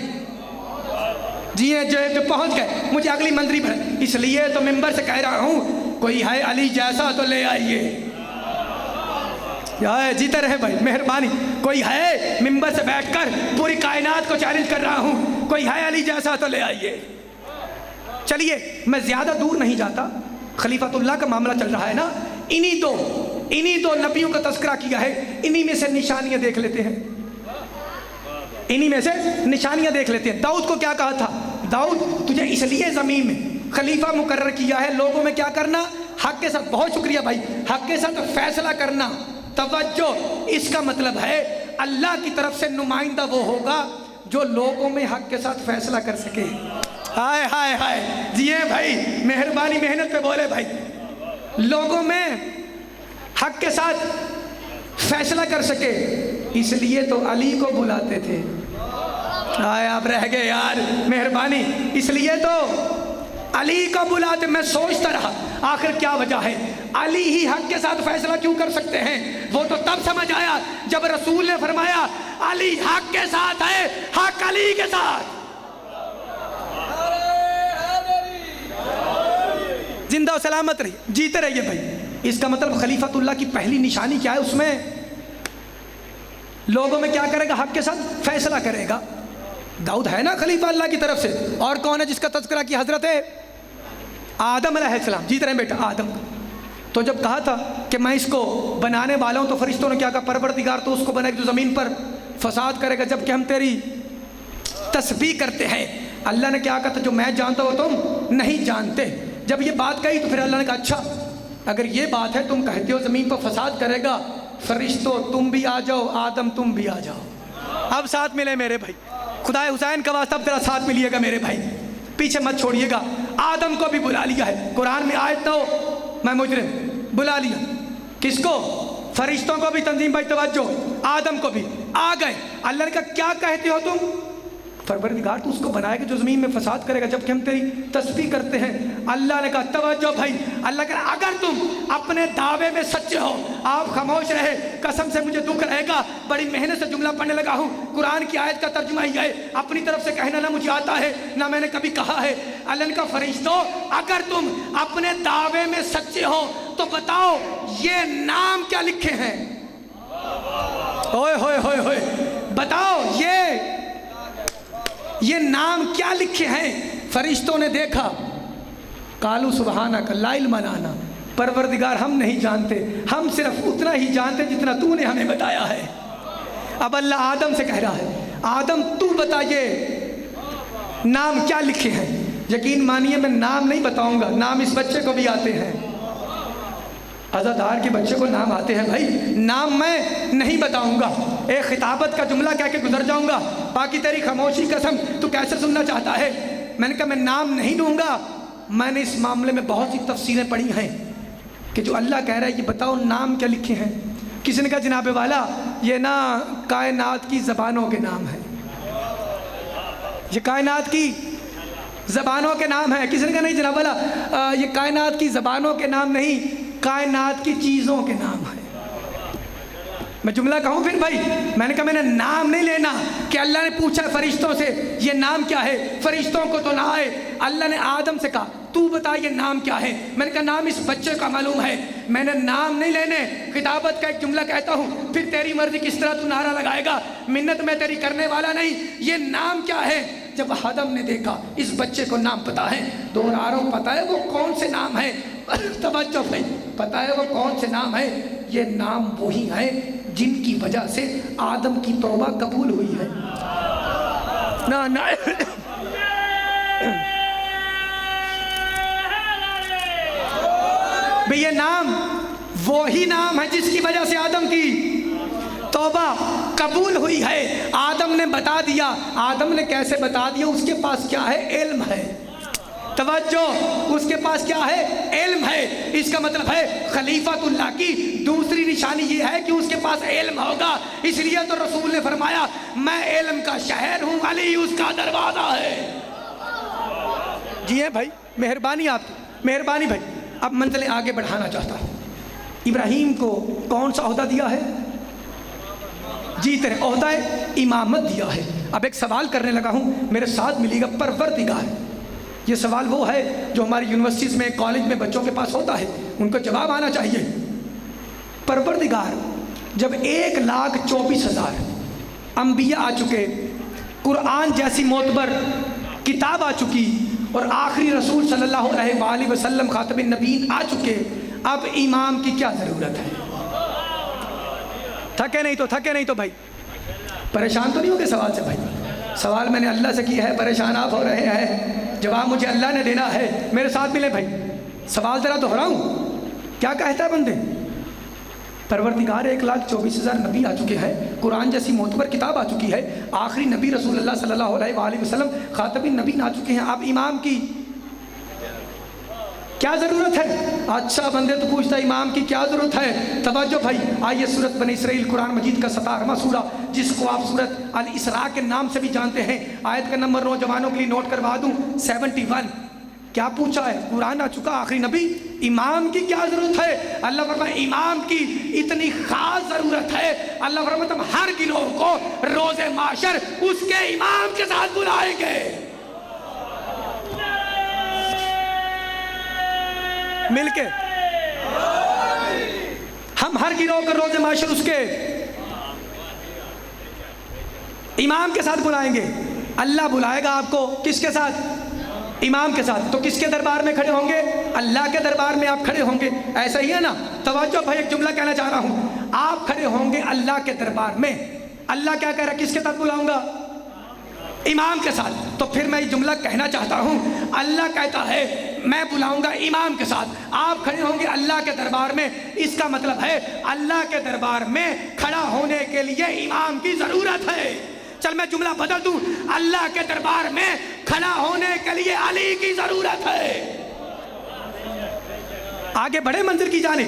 जी जो पहुँच गए, मुझे अगली मंजरी पर, इसलिए तो मिंबर से कह रहा हूँ, कोई है अली जैसा तो ले आइए। जीते रहे भाई, मेहरबानी। कोई है, मिंबर से बैठकर पूरी कायनात को चैलेंज कर रहा हूँ, कोई है अली जैसा तो ले आइए। चलिए, मैं ज़्यादा दूर नहीं जाता। खलीफतुल्लाह का मामला चल रहा है ना, इन्हीं दो नबियों का तज़किरा किया है। इन्हीं में से निशानियाँ देख लेते हैं, इन्हीं में से निशानियाँ देख लेते हैं। दाऊद को क्या कहा था? दाऊद, तुझे इसलिए ज़मीन में खलीफा मुकर्रर किया है, लोगों में क्या करना, हक़ के साथ। बहुत शुक्रिया भाई, हक़ के साथ फैसला करना। तवज्जो, इसका मतलब है अल्लाह की तरफ से नुमाइंदा वो होगा जो लोगों में हक़ के साथ फैसला कर सके। हाय हाय हाय, जिए भाई, मेहरबानी, मेहनत पे बोले भाई। लोगों में हक़ के साथ फैसला कर सके, इसलिए तो अली को बुलाते थे। हाय, आप रह गए यार, मेहरबानी। इसलिए तो अली को बुलाते। मैं सोचता रहा आखिर क्या वजह है, अली ही हक़ के साथ फैसला क्यों कर सकते हैं? वो तो तब समझ आया जब रसूल ने फरमाया अली हक़ के साथ है, हक़ अली के साथ। जिंदा और सलामत रही, जीते रहिए भाई। इसका मतलब खलीफतुल्लाह की पहली निशानी क्या है? उसमें लोगों में क्या करेगा, हक़ के साथ फैसला करेगा। दाऊद है ना खलीफा अल्लाह की तरफ से। और कौन है जिसका तज़किरा किया? हज़रत आदम अलैहिस्सलाम। जीत रहे बेटा, आदम। तो जब कहा था कि मैं इसको बनाने वाला हूँ, तो फरिश्तों ने क्या कहा, परवरदिगार तो उसको बनाएगा जो ज़मीन पर फसाद करेगा, जबकि हम तेरी तस्बीह करते हैं। अल्लाह ने क्या कहा था, जो मैं जानता हूँ तुम नहीं जानते। जब ये बात कही तो फिर अल्लाह ने कहा, अच्छा अगर ये बात है, तुम कहते हो ज़मीन पर फसाद करेगा, फरिश्तों तुम भी आ जाओ, आदम तुम भी आ जाओ। अब साथ मिले मेरे भाई, खुदाए हुसैन का वास्ता, अब तेरा साथ मिलिएगा मेरे भाई, पीछे मत छोड़िएगा। आदम को भी बुला लिया है, कुरान में आयत तो मैं मुजरिम, बुला लिया। किसको? फरिश्तों को भी। तंजीम भाई तवज्जो, आदम को भी आ गए। अल्लाह ने कहा क्या कहते हो तुम? परवरदिगार तू उसको बनाएगा जो ज़मीन में फसाद करेगा, जबकि हम तेरी तस्बीह करते हैं। अल्लाह ने कहा तवज्जो भाई, अल्लाह कहा अगर तुम अपने दावे में सच्चे हो, आप खामोश रहे, कसम से मुझे दुख रहेगा, बड़ी मेहनत से जुमला पढ़ने लगा हूँ, कुरान की आयत का तर्जुमा ही है, अपनी तरफ से कहना ना मुझे आता है ना मैंने कभी कहा है। अल्लाह ने कहा फरिश्तों अगर तुम अपने दावे में सच्चे हो तो बताओ ये नाम क्या लिखे हैं? ओए होए होए होए, बताओ ये नाम क्या लिखे हैं? फरिश्तों ने देखा, कालू सुबहाना का लाइल मनाना, परवरदिगार हम नहीं जानते, हम सिर्फ उतना ही जानते जितना तूने हमें बताया है। अब अल्लाह आदम से कह रहा है, आदम तू बताइए नाम क्या लिखे हैं? यकीन मानिए मैं नाम नहीं बताऊंगा, नाम इस बच्चे को भी आते हैं, अज़ादार के बच्चे को नाम आते हैं भाई, नाम मैं नहीं बताऊंगा, एक खिताबत का जुमला कह के गुजर जाऊंगा, बाकी तेरी खामोशी कसम तू कैसे सुनना चाहता है? मैंने कहा मैं नाम नहीं दूंगा। मैंने इस मामले में बहुत सी तफसीरें पढ़ी हैं कि जो अल्लाह कह रहा है ये बताओ नाम क्या लिखे हैं। किसी ने कहा जनाब वाला ये ना कायनात की ज़बानों के नाम है, ये कायनात की ज़बानों के नाम है। किसी ने कहा नहीं जनाब वाला ये कायनात की ज़बानों के नाम नहीं, कायनात की चीज़ों के नाम है। मैं जुमला कहूँ फिर भाई? मैंने कहा मैंने नाम नहीं लेना कि अल्लाह ने पूछा फरिश्तों से ये नाम क्या है, फरिश्तों को तो ना आए। अल्लाह ने आदम से कहा तू बता ये नाम क्या है? मैंने कहा नाम इस बच्चे का मालूम है, मैंने नाम नहीं लेने, खिताबत का एक जुमला कहता हूँ, फिर तेरी मर्जी किस तरह तू नारा लगाएगा, मिन्नत मैं तेरी करने वाला नहीं। ये नाम क्या है? जब आदम ने देखा इस बच्चे को नाम पता है, दोहरा रहा हूं, पता है वो कौन से नाम है? तवज्जो भाई, पता है वो कौन से नाम है? ये नाम वही है जिनकी वजह से आदम की तौबा कबूल हुई है। ना ना भाई ये नाम वही नाम है जिसकी वजह से आदम की तौबा कबूल हुई है। आदम ने बता दिया। आदम ने कैसे बता दिया? उसके पास क्या है? इल्म है। तवज्जो, उसके पास क्या है? इल्म है। इसका मतलब है खलीफतुल्लाह की दूसरी निशानी ये है कि उसके पास इल्म होगा। इसलिए तो रसूल ने फरमाया मैं इल्म का शहर हूँ, अली उसका दरवाजा है। जी है भाई, मेहरबानी आपकी, मेहरबानी भाई। अब मंजिलें आगे बढ़ाना चाहता हूँ। इब्राहीम को कौन सा ओहदा दिया है? जी तेरे ओहदा इमामत दिया है। अब एक सवाल करने लगा हूँ, मेरे साथ मिलेगा। परवरदिगार, ये सवाल वो है जो हमारी यूनिवर्सिटीज़ में, कॉलेज में बच्चों के पास होता है, उनको जवाब आना चाहिए। परवरदिगार, जब 1,24,000 अंबिया आ चुके, कुरान जैसी मोतबर किताब आ चुकी और आखिरी रसूल सल्लल्लाहु अलैहि वसल्लम खातमिन नबीन आ चुके, अब इमाम की क्या ज़रूरत है? थके नहीं तो भाई परेशान तो नहीं हो गए सवाल से? भाई सवाल मैंने अल्लाह से किया है, परेशान आप हो रहे हैं, जवाब मुझे अल्लाह ने देना है। मेरे साथ मिले भाई, सवाल ज़रा दोहराऊं, क्या कहता है बंदे? परवरदिगार 1,24,000 नबी आ चुके हैं, कुरान जैसी मोतबर किताब आ चुकी है, आखिरी नबी रसूलुल्लाह सल्लल्लाहु अलैहि वसल्लम खातमिन नबीन आ चुके हैं, आप इमाम की क्या ज़रूरत है? अच्छा बंदे तो पूछता है इमाम की क्या ज़रूरत है? तवज्जो भाई, आइए सूरत बनी इसराइल कुरान मजीद का 17वां सूरा, जिसको आप सूरत अल इसरा के नाम से भी जानते हैं, आयत का नंबर नौजवानों के लिए नोट करवा दूं, 71। क्या पूछा है? कुरान आ चुका, आखिरी नबी, इमाम की क्या ज़रूरत है? अल्लाह फरमाता है इमाम की इतनी खास ज़रूरत है, अल्लाह फरमाता है हर गिरोह को रोज़े माशर उसके इमाम के साथ बुलाएंगे। मिलके हम हर गिरोह को रोज़े माशर उसके इमाम के साथ बुलाएंगे। अल्लाह बुलाएगा आपको, किसके साथ? इमाम के साथ। तो किसके दरबार में खड़े होंगे? अल्लाह के दरबार में आप खड़े होंगे, ऐसा ही है ना? तवज्जो भाई, एक जुमला कहना चाह रहा हूं, आप खड़े होंगे अल्लाह के दरबार में। अल्लाह क्या कह रहा है? किसके साथ बुलाऊंगा? इमाम के साथ। तो फिर मैं ये जुमला कहना चाहता हूँ, अल्लाह कहता है मैं बुलाऊंगा इमाम के साथ, आप खड़े होंगे अल्लाह के दरबार में। इसका मतलब है अल्लाह के दरबार में खड़ा होने के लिए इमाम की ज़रूरत है। चल मैं जुमला बदल दूं, अल्लाह के दरबार में खड़ा होने के लिए अली की ज़रूरत है। आगे बढ़े मंजिल की जाने,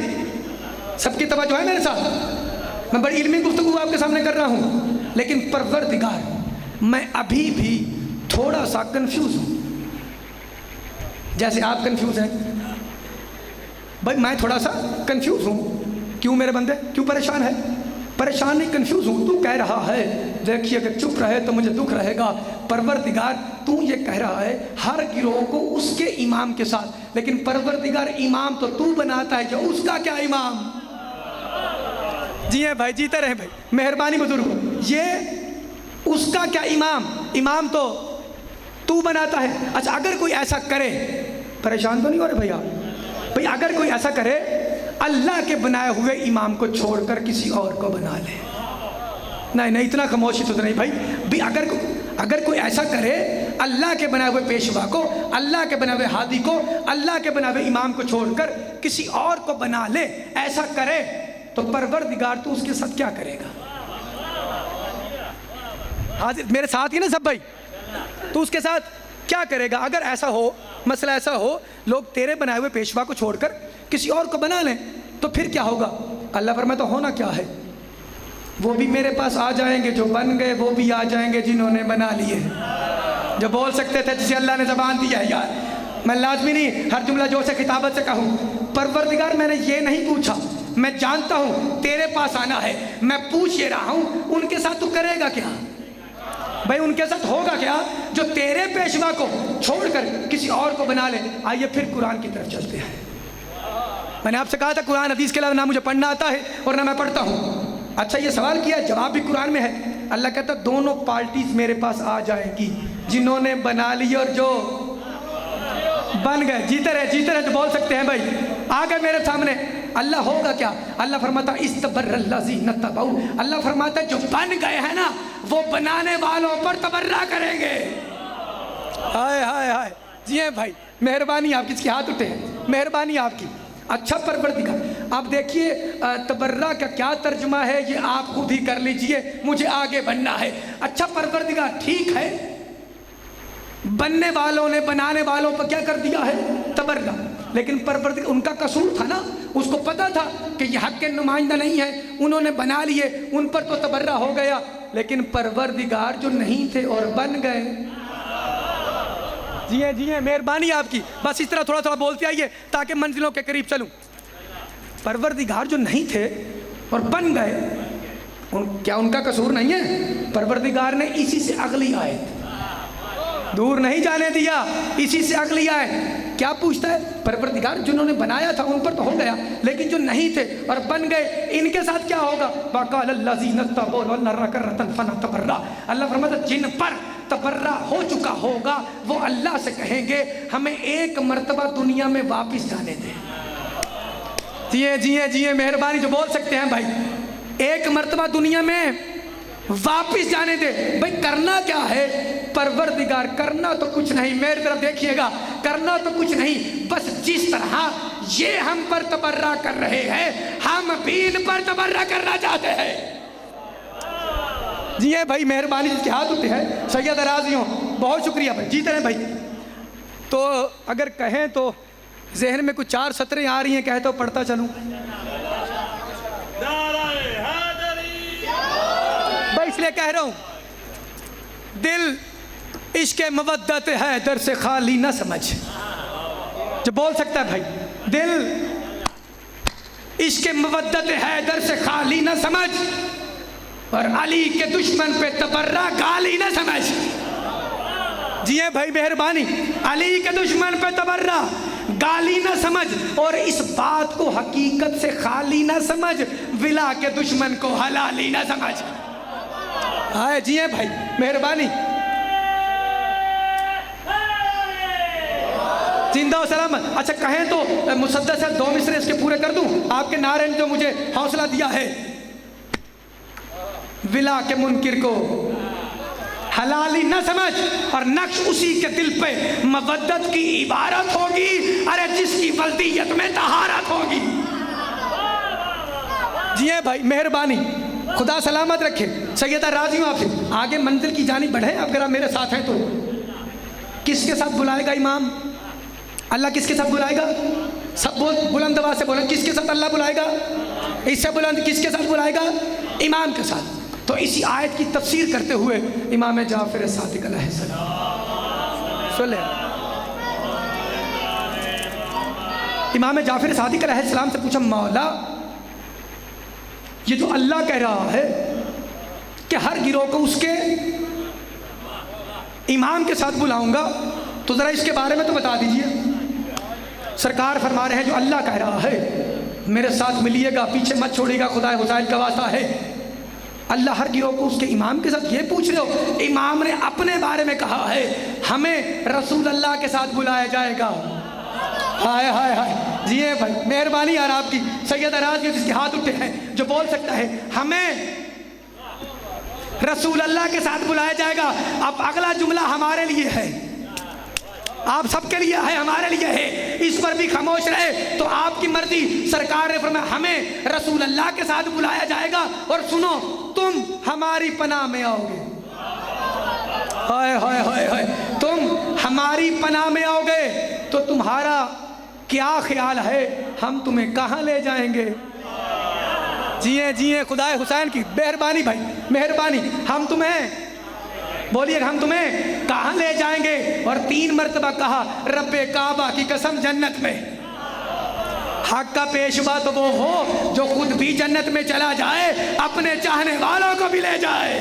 सबकी तवज्जो है मेरे साथ। मैं बड़ी इल्मी गुफ्तगू आपके सामने कर रहा हूँ, लेकिन परवरदिगार मैं अभी भी थोड़ा सा कंफ्यूज हूँ, जैसे आप कंफ्यूज हैं भाई, मैं थोड़ा सा कंफ्यूज हूँ। क्यों मेरे बंदे, क्यों परेशान है? परेशान नहीं, कंफ्यूज हूँ। तू कह रहा है देखिए अगर चुप रहे तो मुझे दुख रहेगा। परवरदिगार तू ये कह रहा है हर गिरोह को उसके इमाम के साथ, लेकिन परवरदिगार इमाम तो तू बनाता है, जो उसका क्या इमाम? जी है भाई, जीते रहे भाई, मेहरबानी बुजुर्ग। ये उसका क्या इमाम? इमाम तो तू बनाता है। अच्छा अगर कोई ऐसा करे, परेशान तो नहीं हो रहे भैया? भाई अगर कोई ऐसा करे, अल्लाह के बनाए हुए इमाम को छोड़कर किसी और को बना ले। नहीं नहीं, इतना खामोशी तो नहीं भाई। अगर कोई ऐसा करे, अल्लाह के बनाए हुए पेशवा को, अल्लाह के बनाए हुए हादी को, अल्लाह के बनाए हुए इमाम को छोड़कर किसी और को बना ले, ऐसा करे तो परवरदिगार तू उसके साथ क्या करेगा? हाजिर मेरे साथ ही ना सब भाई, तो उसके साथ क्या करेगा? अगर ऐसा हो, मसला ऐसा हो, लोग तेरे बनाए हुए पेशवा को छोड़कर किसी और को बना लें, तो फिर क्या होगा? अल्लाह फरमाता तो होना क्या है, वो भी मेरे पास आ जाएंगे जो बन गए, वो भी आ जाएंगे जिन्होंने बना लिए, जो बोल सकते थे, जिसे अल्लाह ने ज़बान दी है। यार मैं लाजमी नहीं हर जुमला जो से खिताबत से कहूँ। परवरदिगार मैंने ये नहीं पूछा, मैं जानता हूँ तेरे पास आना है, मैं पूछ ये रहा हूँ उनके साथ तू करेगा क्या? भाई उनके साथ होगा क्या जो तेरे पेशवा को छोड़कर किसी और को बना ले? आइए फिर कुरान की तरफ चलते हैं। मैंने आपसे कहा था कुरान हदीस के अलावा ना मुझे पढ़ना आता है और ना मैं पढ़ता हूँ। अच्छा ये सवाल किया, जवाब भी कुरान में है। अल्लाह कहता दोनों पार्टीज मेरे पास आ जाएंगी, जिन्होंने बना ली और जो बन गए। जीते रहे तो बोल सकते हैं भाई, आ गए मेरे सामने। अल्लाह होगा क्या? अल्लाह फरमाता इस्तबर्रल्लज़ीना तबऊ, अल्लाह फरमाता जो बन गए हैं ना, वो बनाने वालों पर तबर्रा करेंगे। हाय हाय हाय, जी हैं भाई, मेहरबानी आपकी, इसके हाथ उठे हैं, मेहरबानी आपकी। अच्छा परवरदिगार, आप देखिए तबर्रा का क्या तर्जुमा है ये आप खुद ही कर लीजिए, मुझे आगे बढ़ना है। अच्छा परवरदिगार ठीक है, बनने वालों ने बनाने वालों पर क्या कर दिया है? तबर्रा। लेकिन परवरदिगार उनका कसूर था ना, उसको पता था कि ये हक के नुमाइंदा नहीं है, उन्होंने बना लिए, उन पर तो तबर्रा हो गया। लेकिन परवरदिगार जो नहीं थे और बन गए, जी है मेहरबानी आपकी। बस इस तरह थोड़ा थोड़ा बोलते आइए ताकि मंजिलों के करीब चलूं। परवरदिगार जो नहीं थे और बन गए, क्या उनका कसूर नहीं है? परवरदिगार ने इसी से अगली आयत दूर नहीं जाने दिया, इसी से अगली आयत क्या पूछता है? परवरदिगार जिन्होंने बनाया था उन पर तो हो गया, लेकिन जो नहीं थे और बन गए, इनके साथ क्या होगा? अल्लाह फरमाता जिन पर तबर्रा हो चुका होगा वो अल्लाह से कहेंगे हमें एक मर्तबा दुनिया में वापस जाने दें। जिए मेहरबानी, जो बोल सकते हैं भाई, एक मर्तबा दुनिया में वापिस जाने दे। भाई करना क्या है? परवरदिगार करना तो कुछ नहीं, मेरी तरफ देखिएगा, करना तो कुछ नहीं, बस जिस तरह ये हम पर तबर्रा कर रहे हैं, हम भी इन पर तबर्रा करना चाहते हैं। जी है भाई, मेहरबानी, जिसके हाथ उठे हैं सैयद राजियों, बहुत शुक्रिया भाई, जीते रहे भाई। तो अगर कहें तो जहन में कुछ 4 सत्रें आ रही हैं, कहे तो पढ़ता चलूं भाई, इसलिए कह रहा हूं, दिल इश्क मवद्दत है दर से खाली न समझ। जो बोल सकता है भाई, दिल इश्क मवद्दत है दर से खाली न समझ, और अली के दुश्मन पे तबर्रा गाली न समझ। जी है भाई, मेहरबानी, अली के दुश्मन पे तबर्रा गाली न समझ, और इस बात को हकीकत से खाली न समझ, विला के दुश्मन को हलाली न समझ। हाँ जी है भाई, मेहरबानी, जिंदा सलामत। अच्छा कहें तो मुसद्दस है 2 मिसरे इसके पूरे कर दूं? आपके नारे ने जो मुझे हौसला दिया है, विला के मुनकिर को हलाली न समझ और नक्श उसी के दिल पे मवद्दत की इबारत होगी। अरे जिसकी वल्दियत में तहारत होगी। जी भाई मेहरबानी, खुदा सलामत रखे। सैयदा राजी हूँ आपसे, आगे मंजिल की जानी बढ़े। अगर आप मेरे साथ हैं तो किसके साथ बुलाएगा इमाम? अल्लाह किसके साथ बुलाएगा? सब बोल, बुलंद आवाज से बोले, किसके साथ अल्लाह बुलाएगा? इससे बुलंद किसके साथ बुलाएगा? इमाम के साथ। तो इसी आयत की तफसीर करते हुए इमाम जाफर सादिक अलैहिस्सलाम इमाम जाफर सादिक अलैहिस्सलाम से पूछा, मौला ये जो अल्लाह कह रहा है कि हर गिरोह को उसके इमाम के साथ बुलाऊंगा, तो ज़रा इसके बारे में तो बता दीजिए। सरकार फरमा रहे हैं जो अल्लाह कह रहा है मेरे साथ मिलिएगा, पीछे मत छोड़िएगा, खुदा हुसैन का वास्ता है। अल्लाह हर गिरोह को उसके इमाम के साथ, ये पूछ रहे हो? इमाम ने अपने बारे में कहा है हमें रसूल अल्लाह के साथ बुलाया जाएगा। हाय हाय हाय, जी भाई मेहरबानी यार आपकी। सैयद अराज जिसके हाथ उठे हैं जो बोल सकता है हमें रसूल अल्लाह के साथ बुलाया जाएगा। अब अगला जुमला हमारे लिए है, आप सबके लिए है, हमारे लिए है। इस पर भी खामोश रहे तो आपकी मर्जी। सरकार ने फरमाया हमें रसूल अल्लाह के साथ बुलाया जाएगा और सुनो तुम हमारी पनाह में आओगे। हाय हाय हाय हाय, तुम हमारी पनाह में आओगे तो तुम्हारा क्या ख्याल है हम तुम्हें कहाँ ले जाएंगे? जिए जिए खुदाए हुसैन की मेहरबानी भाई मेहरबानी। हम तुम्हें बोलिए हम तुम्हें कहाँ ले जाएंगे? और 3 मरतबा कहा रब्बे काबा की कसम जन्नत में। हक का पेशवा तो वो हो जो खुद भी जन्नत में चला जाए, अपने चाहने वालों को भी ले जाए।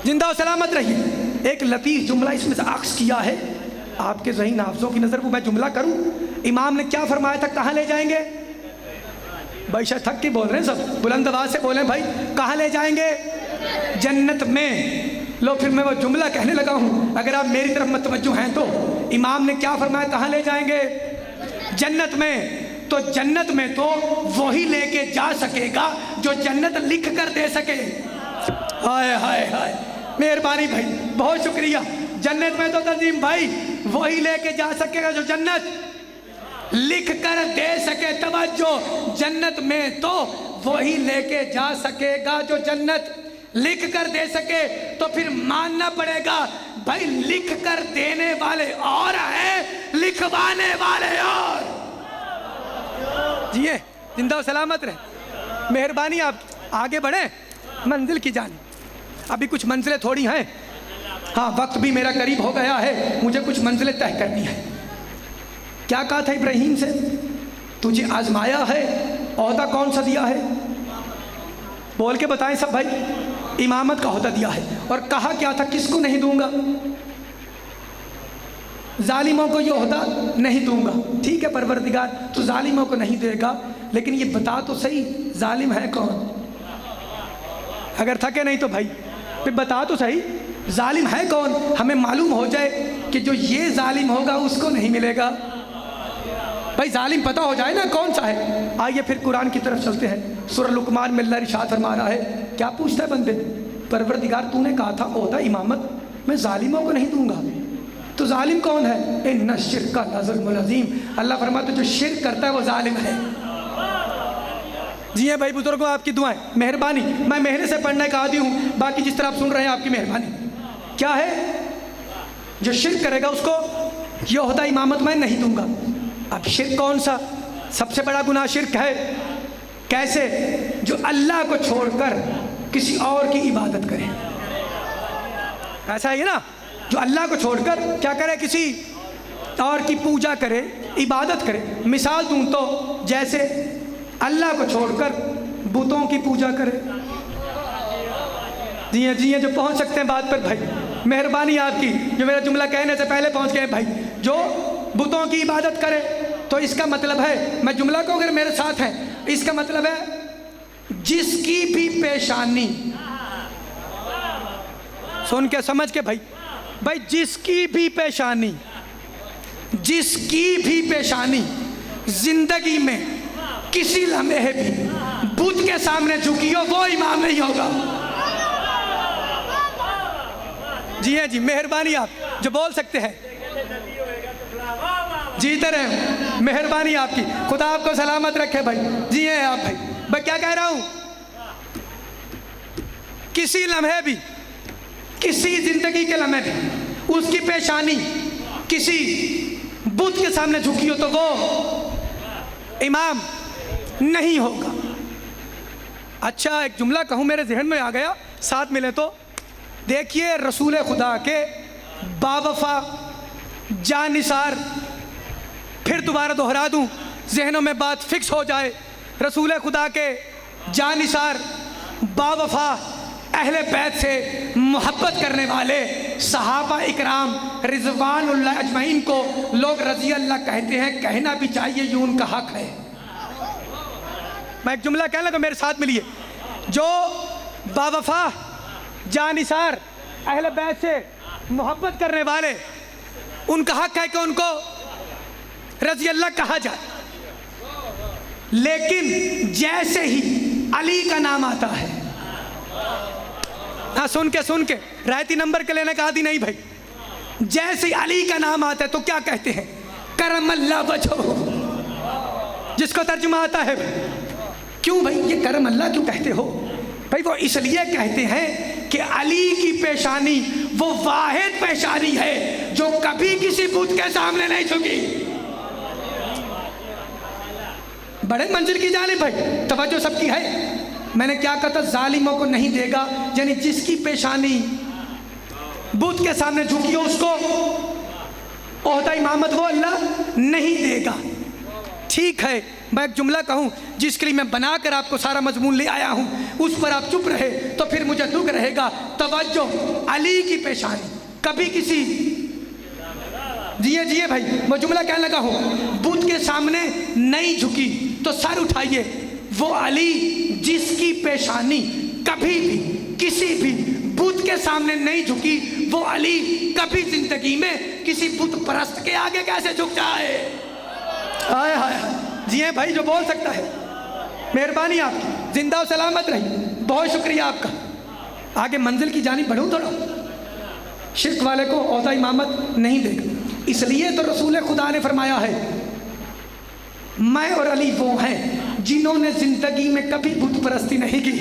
जिंदा और सलामत रहिए। एक लतीफ जुमला इसमें से अक्स किया है, आपके ज़हीन हाफ़िज़ों की नज़र को मैं जुमला करूं। इमाम ने क्या फरमाया था? कहाँ ले जाएंगे? भाई शायद थक के बोल रहे हैं सब, बुलंद आवाज़ से बोलें भाई। कहाँ ले जाएंगे? जन्नत में। लो फिर मैं वो जुमला कहने लगा हूँ, अगर आप मेरी तरफ मतवज्जो हैं तो। इमाम ने क्या फरमाया? कहाँ ले जाएंगे? जन्नत में। तो जन्नत में तो वही लेके जा सकेगा जो जन्नत लिख कर दे सके। हाय हाय हाय, मेहरबानी भाई, बहुत शुक्रिया। जन्नत में तो तंजीम भाई वही लेके जा सकेगा जो जन्नत लिख कर दे सके। तवज्जो, जन्नत में तो वही लेके जा सकेगा जो जन्नत लिख कर दे सके। तो फिर मानना पड़ेगा भाई लिख कर देने वाले और हैं, लिखवाने वाले और। जिए जिंदा सलामत रहे। मेहरबानी आप आगे बढ़े मंजिल की जान। अभी कुछ मंजिलें थोड़ी हैं, हाँ वक्त भी मेरा करीब हो गया है, मुझे कुछ मंजिलें तय करनी है। क्या कहा था इब्राहीम से? तुझे आजमाया है, ओहदा कौन सा दिया है? बोल के बताएं सब भाई। इमामत का ओहदा दिया है। और कहा क्या था? किसको नहीं दूंगा? जालिमों को ये ओहदा नहीं दूंगा। ठीक है परवरदिगार, तो जालिमों को नहीं देगा, लेकिन ये बता तो सही जालिम है कौन? अगर थके नहीं तो भाई फिर बता तो सही जालिम है कौन, हमें मालूम हो जाए कि जो ये जालिम होगा उसको नहीं मिलेगा। भाई जालिम पता हो जाए ना कौन सा है। आइए फिर कुरान की तरफ चलते हैं। सूरह लुकमान में अल्लाह इरशाद फरमा रहा है, क्या पूछता है बंदे? परवरदिगार तूने कहा था ओहदा इमामत मैं जालिमों को नहीं दूंगा, तो जालिम कौन है? इन्ना शिर्क लज़ुल्मुन अज़ीम। अल्लाह फरमाता है जो शिर्क करता है वो जालिम है। जी भाई बुजुर्गों, आपकी दुआएं, मेहरबानी। मैं मेहनत से पढ़ने का आदी हूँ, बाकी जिस तरह आप सुन रहे हैं आपकी मेहरबानी। क्या है? जो शिर्क करेगा उसको ये ओहदा इमामत मैं नहीं दूंगा। अब शिर्क कौन सा? सबसे बड़ा गुनाह शिर्क है। कैसे? जो अल्लाह को छोड़कर किसी और की इबादत करे। ऐसा है ना, जो अल्लाह को छोड़कर क्या करे? किसी और की पूजा करे, इबादत करे। मिसाल दूं तो जैसे अल्लाह को छोड़कर बुतों की पूजा करे। जी जो पहुंच सकते हैं बात पर भाई, मेहरबानी आपकी, जो मेरा जुमला कहने से पहले पहुंच गए भाई। जो बुतों की इबादत करे, तो इसका मतलब है, मैं जुमला को अगर मेरे साथ है, इसका मतलब है जिसकी भी पेशानी, सुन के समझ के भाई, जिसकी भी पेशानी जिंदगी में किसी लम्हे भी बुत के सामने झुकी हो, वो इमाम नहीं होगा। जी हैं जी, मेहरबानी आप जो बोल सकते हैं, जीते रहे, मेहरबानी आपकी, खुदा आपको सलामत रखे भाई। जी हैं आप भाई। मैं क्या कह रहा हूँ, किसी लम्हे भी, किसी जिंदगी के लम्हे भी उसकी पेशानी किसी बुत के सामने झुकी हो तो वो इमाम नहीं होगा। अच्छा, एक जुमला कहूँ मेरे जहन में आ गया, साथ मिले तो। देखिए, रसूल खुदा के बावफा जानिसार, फिर दोबारा दोहरा दूँ जहनों में बात फिक्स हो जाए, रसूल खुदा के जानिसार बावफा अहले बैत से मोहब्बत करने वाले सहाबा इकराम रिज़वानुल्लाह अजमईन को लोग रज़ी अल्लाह कहते हैं, कहना भी चाहिए, ये उनका हक है। मैं एक जुमला कहने लगा, मेरे साथ मिलिए। जो बावफा जानिसार अहले बैत से मोहब्बत करने वाले, उनका हक है कि उनको रज़ी अल्लाह कहा जाए। लेकिन जैसे ही अली का नाम आता है, हाँ सुन के रायती नंबर के लेने का आदि नहीं भाई, जैसे अली का नाम आता है तो क्या कहते हैं, करमल्ला वजहो, जिसको तर्जुमा आता है भाई। क्यों भाई ये करमल्ला क्यों कहते हो भाई? वो इसलिए कहते हैं कि अली की पेशानी वो वाहिद पेशानी है जो कभी किसी बुत के सामने नहीं झुकी। बड़े मंजिल की जानिब भाई, तवज्जो सबकी है। मैंने क्या कहा था, जालिमों को नहीं देगा, यानी जिसकी पेशानी बुत के सामने झुकी हो उसको ओहदा इमामत वो अल्लाह नहीं देगा। ठीक है, मैं एक जुमला कहूँ जिसके लिए मैं बनाकर आपको सारा मजमून ले आया हूँ, उस पर आप चुप रहे तो फिर मुझे दुख रहेगा। तवज्जो, अली की पेशानी कभी किसी, जिए भाई, मैं जुमला कहने लगा हूँ, बुत के सामने नहीं झुकी तो सर उठाइए, वो अली जिसकी पेशानी कभी भी किसी भी बुत के सामने नहीं झुकी, वो अली कभी जिंदगी में किसी बुत परस्त के आगे कैसे झुक जाए? हाय हाय, जी हैं भाई, जो बोल सकता है, मेहरबानी आपकी, जिंदा और सलामत रही, बहुत शुक्रिया आपका। आगे मंजिल की जानिब बढ़ूँ थोड़ा। शिर्क वाले को ओहदा इमामत नहीं देगा, इसलिए तो रसूल खुदा ने फरमाया है, मैं और अली वो हैं जिन्होंने जिंदगी में कभी बुत परस्ती नहीं की,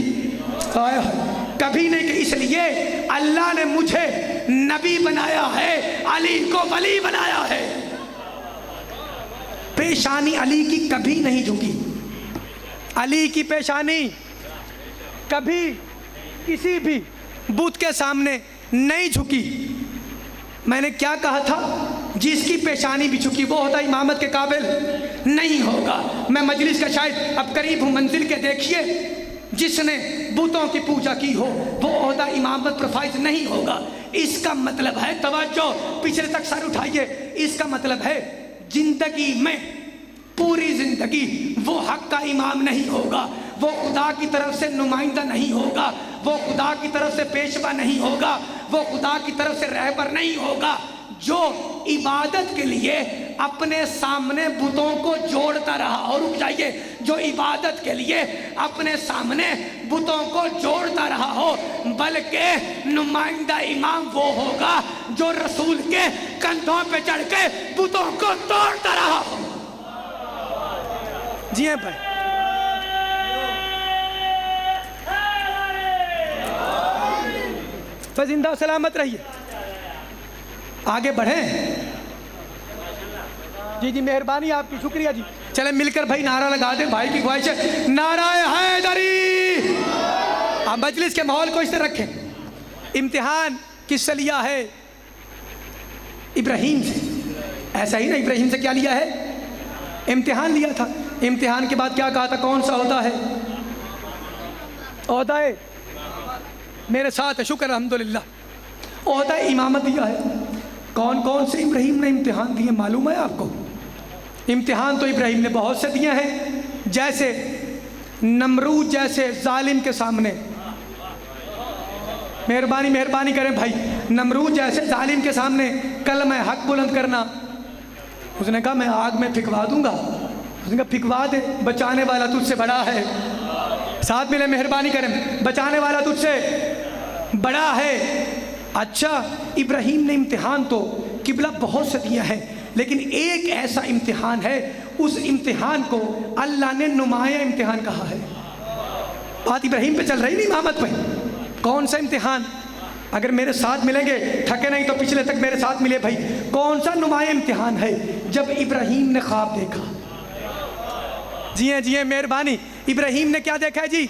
कभी नहीं की। इसलिए अल्लाह ने मुझे नबी बनाया है, अली को वली बनाया है। पेशानी अली की कभी नहीं झुकी, अली की पेशानी कभी किसी भी बुत के सामने नहीं झुकी। मैंने क्या कहा था, जिसकी पेशानी भी झुकी वो होता इमामत के काबिल नहीं होगा। मैं मजलिस का शायद अब करीब हूँ मंजिल के। देखिए, जिसने बुतों की पूजा की हो वो ओहदा इमामत पर फाइज नहीं होगा। इसका मतलब है, तवज्जो, पिछले तक सर उठाइए, इसका मतलब है जिंदगी में पूरी जिंदगी वो हक का इमाम नहीं होगा, वो खुदा की तरफ से नुमाइंदा नहीं होगा, वो खुदा की तरफ से पेशवा नहीं होगा, वो खुदा की तरफ से रहबर नहीं होगा, जो इबादत के लिए अपने सामने बुतों को जोड़ता रहा। और रुक जाइए, जो इबादत के लिए अपने सामने बुतों को जोड़ता रहा हो, बल्कि नुमाइंदा इमाम वो होगा जो रसूल के कंधों पे चढ़ के बुतों को तोड़ता रहा हो। जी हाँ भाई, तो जिंदा सलामत रहिए, आगे बढ़ें। जी जी, मेहरबानी आपकी, शुक्रिया जी। चले मिलकर भाई नारा लगा दे, भाई की ख्वाहिश है, नाराए हैदरी। आप मजलिस के माहौल को इस तरह रखें। इम्तिहान किससे लिया है? इब्राहीम से। ऐसा ही ना, इब्राहीम से क्या लिया है? इम्तिहान लिया था। इम्तिहान के बाद क्या कहा था? कौन सा होता है? ओहदा है, मेरे साथ है, शुक्र अल्हम्दुलिल्लाह। ओहदा इमामत दिया है। कौन कौन से इब्राहीम ने इम्तिहान दिए मालूम है आपको? इम्तिहान तो इब्राहीम ने बहुत से दिए हैं, जैसे नमरूद जैसे जालिम के सामने। मेहरबानी करें भाई, नमरूद जैसे जालिम के सामने कलमा हक बुलंद करना। उसने कहा मैं आग में फिकवा दूंगा। उसने कहा फिकवा दे, बचाने वाला तुझसे बड़ा है। साथ मिले, मेहरबानी करें, बचाने वाला तुझसे बड़ा है। अच्छा, इब्राहीम ने इम्तिहान तो किबला बहुत से दिया है, लेकिन एक ऐसा इम्तिहान है, उस इम्तिहान को अल्लाह ने नुमाया इम्तिहान कहा है। बात इब्राहीम पे चल रही नहीं, मोहम्मद पे। कौन सा इम्तिहान? अगर मेरे साथ मिलेंगे, थके नहीं तो पिछले तक मेरे साथ मिले भाई। कौन सा नुमाया इम्तिहान है? जब इब्राहीम ने ख्वाब देखा। जी मेहरबानी। इब्राहीम ने क्या देखा है जी?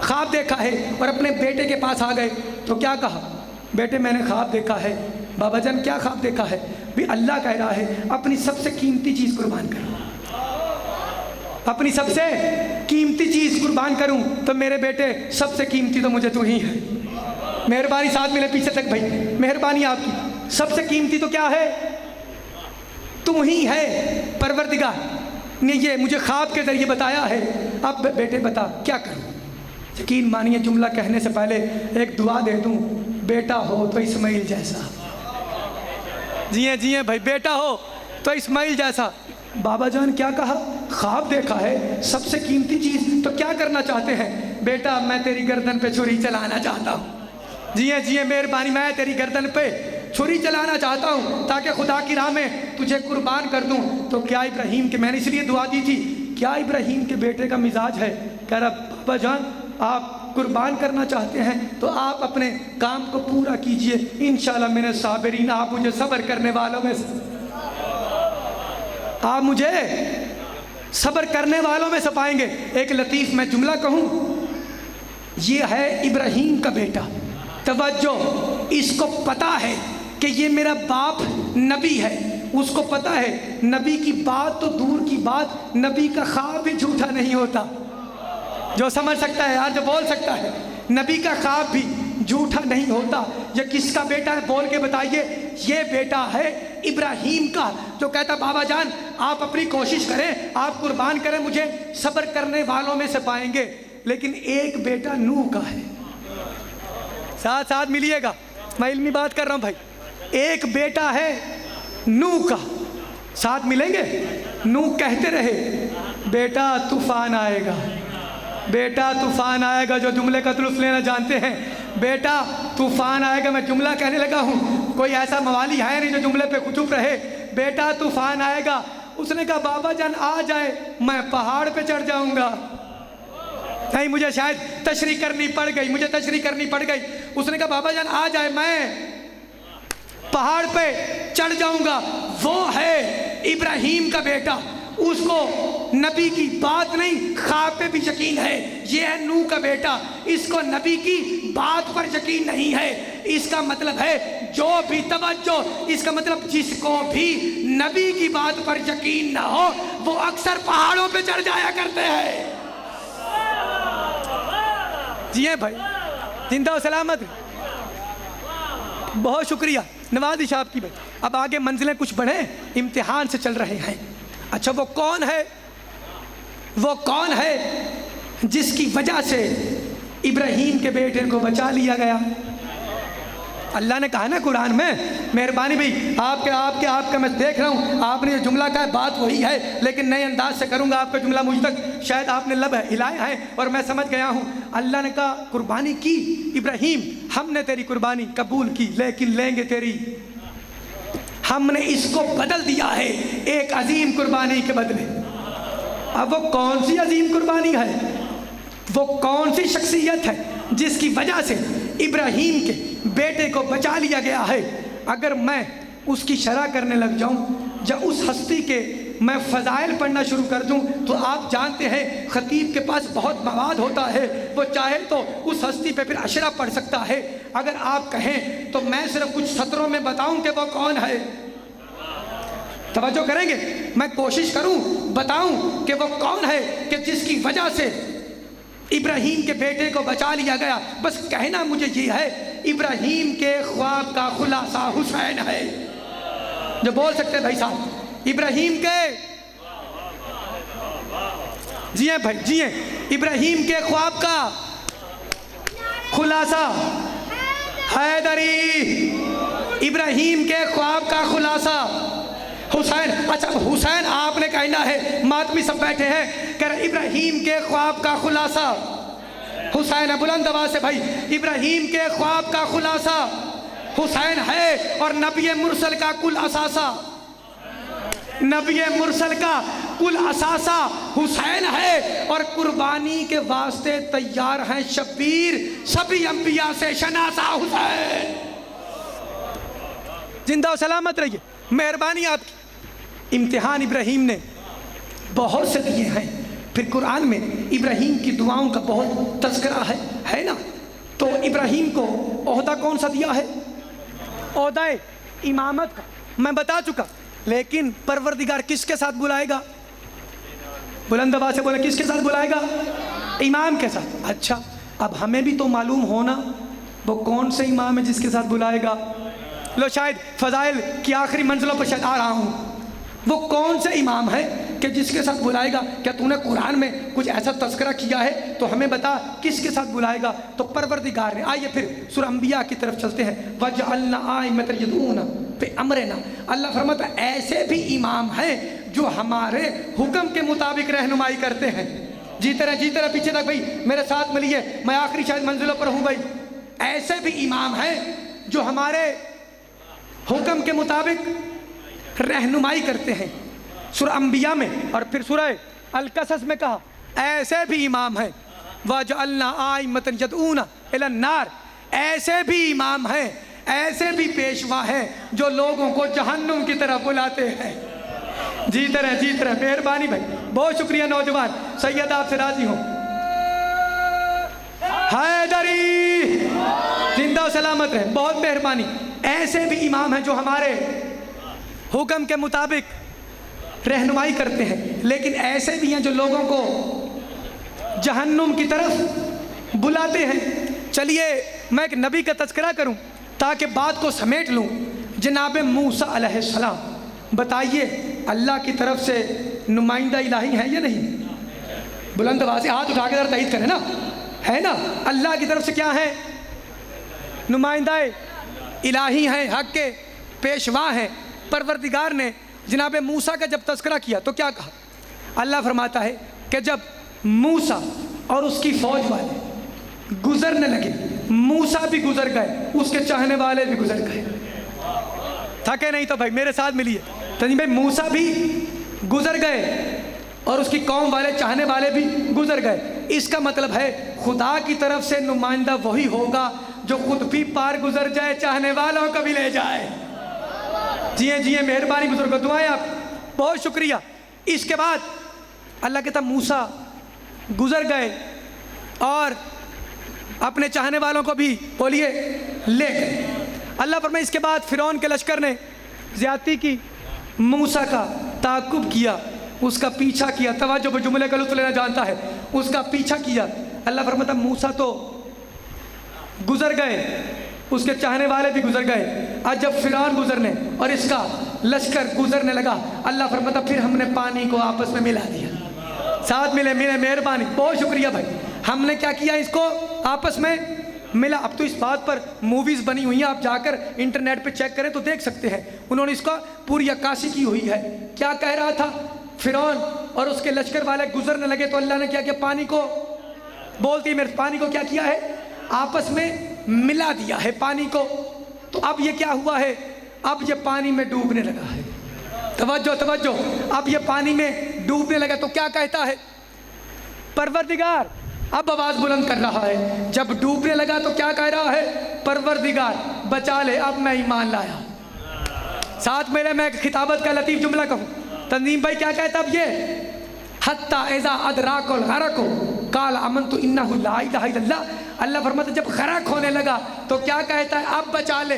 ख्वाब देखा है और अपने बेटे के पास आ गए तो क्या कहा? बेटे मैंने ख्वाब देखा है। बाबा जान क्या ख्वाब देखा है? भी अल्लाह कह रहा है अपनी सबसे कीमती चीज़ कुर्बान करूँ, अपनी सबसे कीमती चीज़ कुर्बान करूँ। तो मेरे बेटे सबसे कीमती तो मुझे तू ही है। मेहरबानी, साथ मिले पीछे तक भाई, मेहरबानी आपकी। सबसे कीमती तो क्या है? तू ही है। परवरदिगार ने ये मुझे ख्वाब के ज़रिए बताया है। अब बेटे बता क्या करूँ? यकीन मानिए जुमला कहने से पहले एक दुआ दे दूँ, बेटा हो तो इस्माइल जैसा। जी भाई, बेटा हो तो इस्माइल जैसा। बाबा जान क्या कहा? ख्वाब देखा है, सबसे कीमती चीज़, तो क्या करना चाहते हैं? बेटा मैं तेरी गर्दन पे छुरी चलाना चाहता हूँ। जी मेहरबानी, मैं तेरी गर्दन पे छुरी चलाना चाहता हूँ ताकि खुदा की राह में तुझे कुर्बान कर दूँ। तो क्या इब्राहीम के, मैंने इसलिए दुआ दी थी, क्या इब्राहीम के बेटे का मिजाज है? कह रहा बाबा जान आप कुर्बान करना चाहते हैं तो आप अपने काम को पूरा कीजिए, इंशाल्लाह मेरे साबिरीन, आप मुझे सब्र करने वालों में से, आप मुझे सब्र करने वालों में से पाएंगे। एक लतीफ़ मैं जुमला कहूँ, ये है इब्राहीम का बेटा। तवज्जो, इसको पता है कि ये मेरा बाप नबी है, उसको पता है नबी की बात तो दूर की बात, नबी का ख्वाब भी झूठा नहीं होता। जो समझ सकता है यार, जो बोल सकता है, नबी का ख्वाब भी झूठा नहीं होता। ये किसका बेटा है बोल के बताइए? ये बेटा है इब्राहीम का, जो कहता बाबा जान आप अपनी कोशिश करें, आप कुर्बान करें, मुझे सब्र करने वालों में से पाएंगे। लेकिन एक बेटा नूह का है। साथ साथ मिलिएगा, मैं इल्मी बात कर रहा हूँ भाई। एक बेटा है नूह का, साथ मिलेंगे। नूह कहते रहे बेटा तूफान आएगा, बेटा तूफान आएगा। जो जुमले का तुलुफ लेना जानते हैं, बेटा तूफान आएगा। मैं जुमला कहने लगा हूँ, कोई ऐसा मवाली है नहीं जो जुमले पे चुप रहे। बेटा तूफान आएगा। उसने कहा बाबा जान आ जाए, मैं पहाड़ पे चढ़ जाऊँगा। नहीं, मुझे शायद तशरीह करनी पड़ गई, मुझे तशरीह करनी पड़ गई। उसने कहा बाबा जान आ जाए, मैं पहाड़ पे चढ़ जाऊँगा। वो है इब्राहीम का बेटा, उसको नबी की बात नहीं ख्वाब पे भी यकीन है। ये है नूह का बेटा, इसको नबी की बात पर यकीन नहीं है। इसका मतलब है जो भी, तवज्जो, इसका मतलब जिसको भी नबी की बात पर यकीन ना हो वो अक्सर पहाड़ों पे चढ़ जाया करते हैं। जी है भाई, जिंदा सलामत, बहुत शुक्रिया नवाज़ी साहब की भाई। अब आगे मंजिलें कुछ बढ़े, इम्तिहान से चल रहे हैं। अच्छा, वो कौन है? वो कौन है जिसकी वजह से इब्राहीम के बेटे को बचा लिया गया? अल्लाह ने कहा ना कुरान में, मेहरबानी भाई आपका मैं देख रहा हूँ, आपने ये जुमला कहा बात वही है, लेकिन नए अंदाज से करूँगा। आपका जुमला मुझ तक शायद आपने लब हिलाया है और मैं समझ गया हूँ। अल्लाह ने कहा कुर्बानी की इब्राहीम, हमने तेरी कुर्बानी कबूल की, लेकिन लेंगे तेरी, हमने इसको बदल दिया है एक अजीम कुर्बानी के बदले। अब वो कौन सी अजीम कुर्बानी है? वो कौन सी शख्सियत है जिसकी वजह से इब्राहीम के बेटे को बचा लिया गया है? अगर मैं उसकी शरह करने लग जाऊं, जब उस हस्ती के मैं फ़ज़ाइल पढ़ना शुरू कर दूं, तो आप जानते हैं खतीब के पास बहुत मवाद होता है, वो चाहे तो उस हस्ती पे फिर अशरा पढ़ सकता है। अगर आप कहें तो मैं सिर्फ कुछ सत्रों में बताऊं कि वो कौन है। तवज्जो करेंगे, मैं कोशिश करूं बताऊं कि वो कौन है कि जिसकी वजह से इब्राहीम के बेटे को बचा लिया गया। बस कहना मुझे ये है, इब्राहीम के ख्वाब का खुलासा हुसैन है। जो बोल सकते हैं भाई साहब, इब्राहीम के, जिए भाई जिए, इब्राहीम के ख्वाब का खुलासा हैदरी, इब्राहीम के ख्वाब का खुलासा हुसैन। अच्छा हुसैन आपने कहना है, मातमी सब बैठे हैं, कह रहे इब्राहीम के ख्वाब का खुलासा हुसैन है। बुलंद आवाज से भाई, इब्राहीम के ख्वाब का खुलासा हुसैन है और नबी मुरसल का कुल असासा, नबी मुरसल का कुल असासा हुसैन है और कुर्बानी के वास्ते तैयार हैं शब्बीर सभी अंबिया से शनासा हुसैन। जिंदा और सलामत रहिए। मेहरबानी आपकी। इम्तिहान इब्राहीम ने बहुत से दिए हैं, फिर कुरान में इब्राहीम की दुआओं का बहुत तज़किरा है ना। तो इब्राहीम को ओहदा कौन सा दिया है? ओहदा इमामत का मैं बता चुका, लेकिन परवरदिगार किसके साथ बुलाएगा? बुलंद आवाज़ से बोले, किसके साथ बुलाएगा? इमाम के साथ। अच्छा, अब हमें भी तो मालूम होना वो कौन से इमाम है जिसके साथ बुलाएगा। लो, शायद फ़ज़ाइल की आखिरी मंजिलों पर शायद आ रहा हूँ। वो कौन से इमाम है कि जिसके साथ बुलाएगा? क्या तूने कुरान में कुछ ऐसा तज़किरा किया है तो हमें बता किसके साथ बुलाएगा। तो परवरदिगार ने, आइए फिर सूरह अंबिया की तरफ चलते हैं। वजअलना आइम्मतन यदऊना बिअम्रिना, अल्लाह फरमाता है ऐसे भी इमाम हैं जो हमारे हुक्म के मुताबिक रहनुमाई करते हैं। जीते रहे पीछे तक भाई, मेरे साथ मिलिए, मैं आखिरी शायद मंजिलों पर हूँ भाई। ऐसे भी इमाम हैं जो हमारे हुक्म के मुताबिक रहनुमाई करते हैं, सूरह अंबिया में। और फिर सूरह अल-कसस में कहा ऐसे भी इमाम हैं। वजअलना आइम्मतन यदऊना इलन नार, ऐसे भी इमाम हैं, ऐसे भी पेशवा हैं जो लोगों को जहन्नुम की तरफ बुलाते हैं। जीते रहे। मेहरबानी भाई, बहुत शुक्रिया नौजवान। सैयद आपसे राजी हूँ। हैदरी जिंदा सलामत रहे, बहुत मेहरबानी। ऐसे भी इमाम हैं जो हमारे हुक्म के मुताबिक रहनुमाई करते हैं, लेकिन ऐसे भी हैं जो लोगों को जहन्नुम की तरफ बुलाते हैं। चलिए मैं एक नबी का तज़किरा करूं ताकि बात को समेट लूं। जनाब मूसा अलैहिस्सलाम, बताइए अल्लाह की तरफ से नुमाइंदा इलाही है या नहीं? बुलंद आवाज़ से हाथ उठा के जरा तईद करें ना, है ना। अल्लाह की तरफ से क्या है? नुमाइंदा इलाही हैं, हक़ के पेशवा हैं। परवरदिगार ने जनाब मूसा का जब तज़किरा किया तो क्या कहा? अल्लाह फरमाता है कि जब मूसा और उसकी फ़ौज वाले गुजरने लगे, मूसा भी गुजर गए, उसके चाहने वाले भी गुजर गए। थके नहीं तो भाई मेरे साथ मिलिए। तनी भाई, मूसा भी गुजर गए और उसकी कौम वाले चाहने वाले भी गुजर गए। इसका मतलब है खुदा की तरफ से नुमाइंदा वही होगा जो खुद भी पार गुजर जाए, चाहने वालों को भी ले जाए। जिए मेहरबानी बुजुर्ग, दुआएं आप, बहुत शुक्रिया। इसके बाद अल्लाह कहता मूसा गुजर गए और अपने चाहने वालों को भी बोलिए ले गए। अल्लाह फरमाए इसके बाद फिरौन के लश्कर ने ज़्यादती की, मूसा का ताक़ुब किया, उसका पीछा किया। तवज्जो जुमले का लुत्फ़ लेना जानता है, उसका पीछा किया। अल्लाह फरमाता मूसा तो गुजर गए, उसके चाहने वाले भी गुजर गए। आज जब फिरौन गुजरने और इसका लश्कर गुजरने लगा, अल्लाह फरमाता फिर हमने पानी को आपस में मिला दिया। साथ मिले मेहरबानी, बहुत शुक्रिया भाई। हमने क्या किया? इसको आपस में मिला। अब तो इस बात पर मूवीज़ बनी हुई हैं, आप जाकर इंटरनेट पे चेक करें तो देख सकते हैं। उन्होंने इसका पूरी अक्कासी की हुई है। क्या कह रहा था? फिरौन और उसके लश्कर वाले गुजरने लगे तो अल्लाह ने क्या किया? पानी को, बोलती मेरे, पानी को क्या किया है? आपस में मिला दिया है पानी को। तो अब ये क्या हुआ है? अब ये पानी में डूबने लगा है। तवज्जो, अब ये पानी में डूबने लगा तो क्या कहता है? परवरदिगार, अब आवाज़ बुलंद कर रहा है। जब डूबने लगा तो क्या कह रहा है? परवरदिगार बचा ले, अब मैं ईमान लाया। साथ मेरे मैं खिताबत का लतीफ़ जुमला कहूँ। तंजीम भाई क्या कहता? अब ये हत्ता इज़ा अदराकुल गरक़ु क़ाल आमनतु इन्नहु ला इलाहा इल्लल्लाह। अल्लाह फरमाता जब गरक़ होने लगा तो क्या कहता है? अब बचा ले,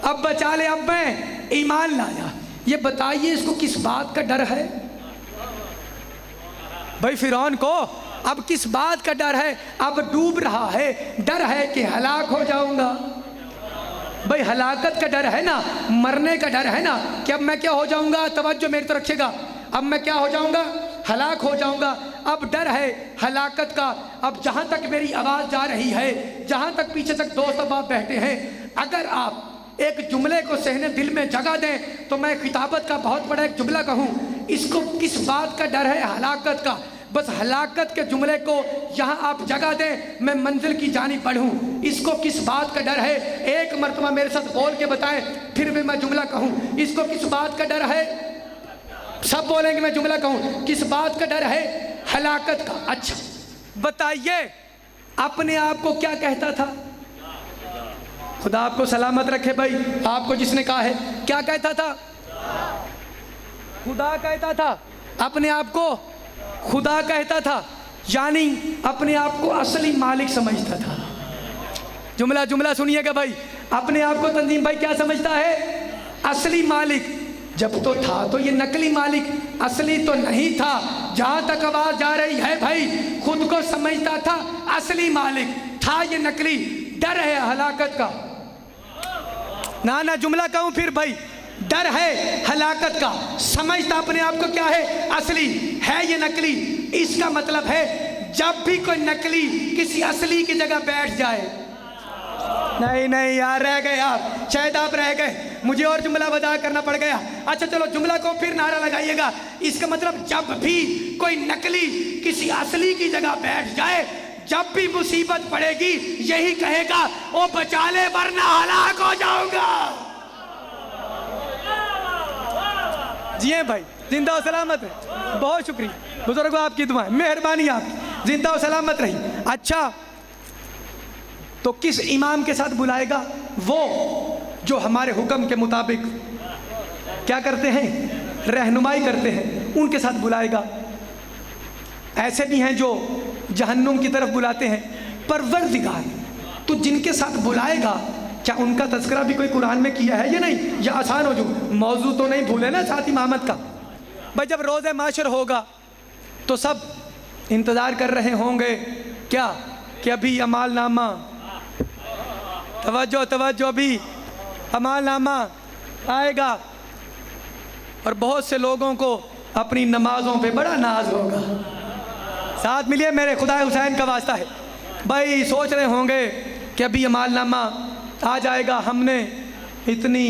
अब बचा ले, अब मैं ईमान लाया। ये बताइए इसको किस बात का डर है भाई? फिरौन को अब किस बात का डर है? अब डूब रहा है, डर है कि हलाक हो जाऊंगा। भाई हलाकत का डर है ना, मरने का डर है ना, कि अब मैं क्या हो जाऊंगा? तवज्जो मेरी तो रखिएगा। अब मैं क्या हो जाऊंगा? हलाक हो जाऊंगा। अब डर है हलाकत का। अब जहाँ तक मेरी आवाज़ जा रही है, जहाँ तक पीछे तक दोस्त अब बैठे हैं, अगर आप एक जुमले को सहने दिल में जगह दें तो मैं खिताबत का बहुत बड़ा एक जुमला कहूँ। इसको किस बात का डर है? हलाकत का। बस हलाकत के जुमले को यहाँ आप जगह दें, मैं मंजिल की जानिब बढ़ूँ। इसको किस बात का डर है? एक मरतबा मेरे साथ बोल के बताएं, फिर भी मैं जुमला कहूँ। इसको किस बात का डर है? सब बोलेंगे मैं जुमला कहूँ। किस बात का डर है? हलाकत का। अच्छा बताइए, अपने आप को क्या कहता था? खुदा आपको सलामत रखे भाई, आपको जिसने कहा है क्या कहता था? खुदा कहता था। अपने आप को खुदा कहता था, यानी अपने आप को असली मालिक समझता था। जुमला सुनिएगा भाई, अपने आप को तंजीम भाई क्या समझता है? असली मालिक। जब तो था तो ये नकली मालिक, असली तो नहीं था। जहां तक आवाज जा रही है भाई, खुद को समझता था असली मालिक, था ये नकली। डर है हलाकत का। ना जुमला कहूं फिर भाई, डर है हलाकत का। समझता अपने आप को क्या है? असली है ये नकली। इसका मतलब है जब भी कोई नकली किसी असली की जगह बैठ जाए, नहीं यार रह गए आप, शायद आप रह गए, मुझे और जुमला वजह करना पड़ गया। अच्छा चलो जुमला को फिर नारा लगाइएगा। इसका मतलब जब भी कोई नकली किसी असली की जगह बैठ जाए, जब भी मुसीबत पड़ेगी यही कहेगा, ओ बचा ले वरना हलाक हो जाऊंगा। जी भाई, जिंदा और सलामत रहे। बहुत शुक्रिया बुजुर्गों, आपकी दुआएं, मेहरबानी आपकी, जिंदा और सलामत रही। अच्छा तो किस इमाम के साथ बुलाएगा? वो जो हमारे हुक्म के मुताबिक क्या करते हैं? रहनुमाई करते हैं, उनके साथ बुलाएगा। ऐसे भी हैं जो जहन्नुम की तरफ बुलाते हैं। परवरदिगार तो जिनके साथ बुलाएगा, क्या उनका तज़किरा भी कोई कुरान में किया है या नहीं? या आसान हो जो मौजू तो नहीं भूले ना साथ इमामत का। भाई जब रोज़े माशर होगा तो सब इंतज़ार कर रहे होंगे क्या कि अभी अमाल नामा, तवज्जो अभी अमाल नामा आएगा। और बहुत से लोगों को अपनी नमाज़ों पे बड़ा नाज होगा। साथ मिलिए मेरे, खुदा हुसैन का वास्ता है भाई। सोच रहे होंगे कि अभी अमाल नामा आ जाएगा, हमने इतनी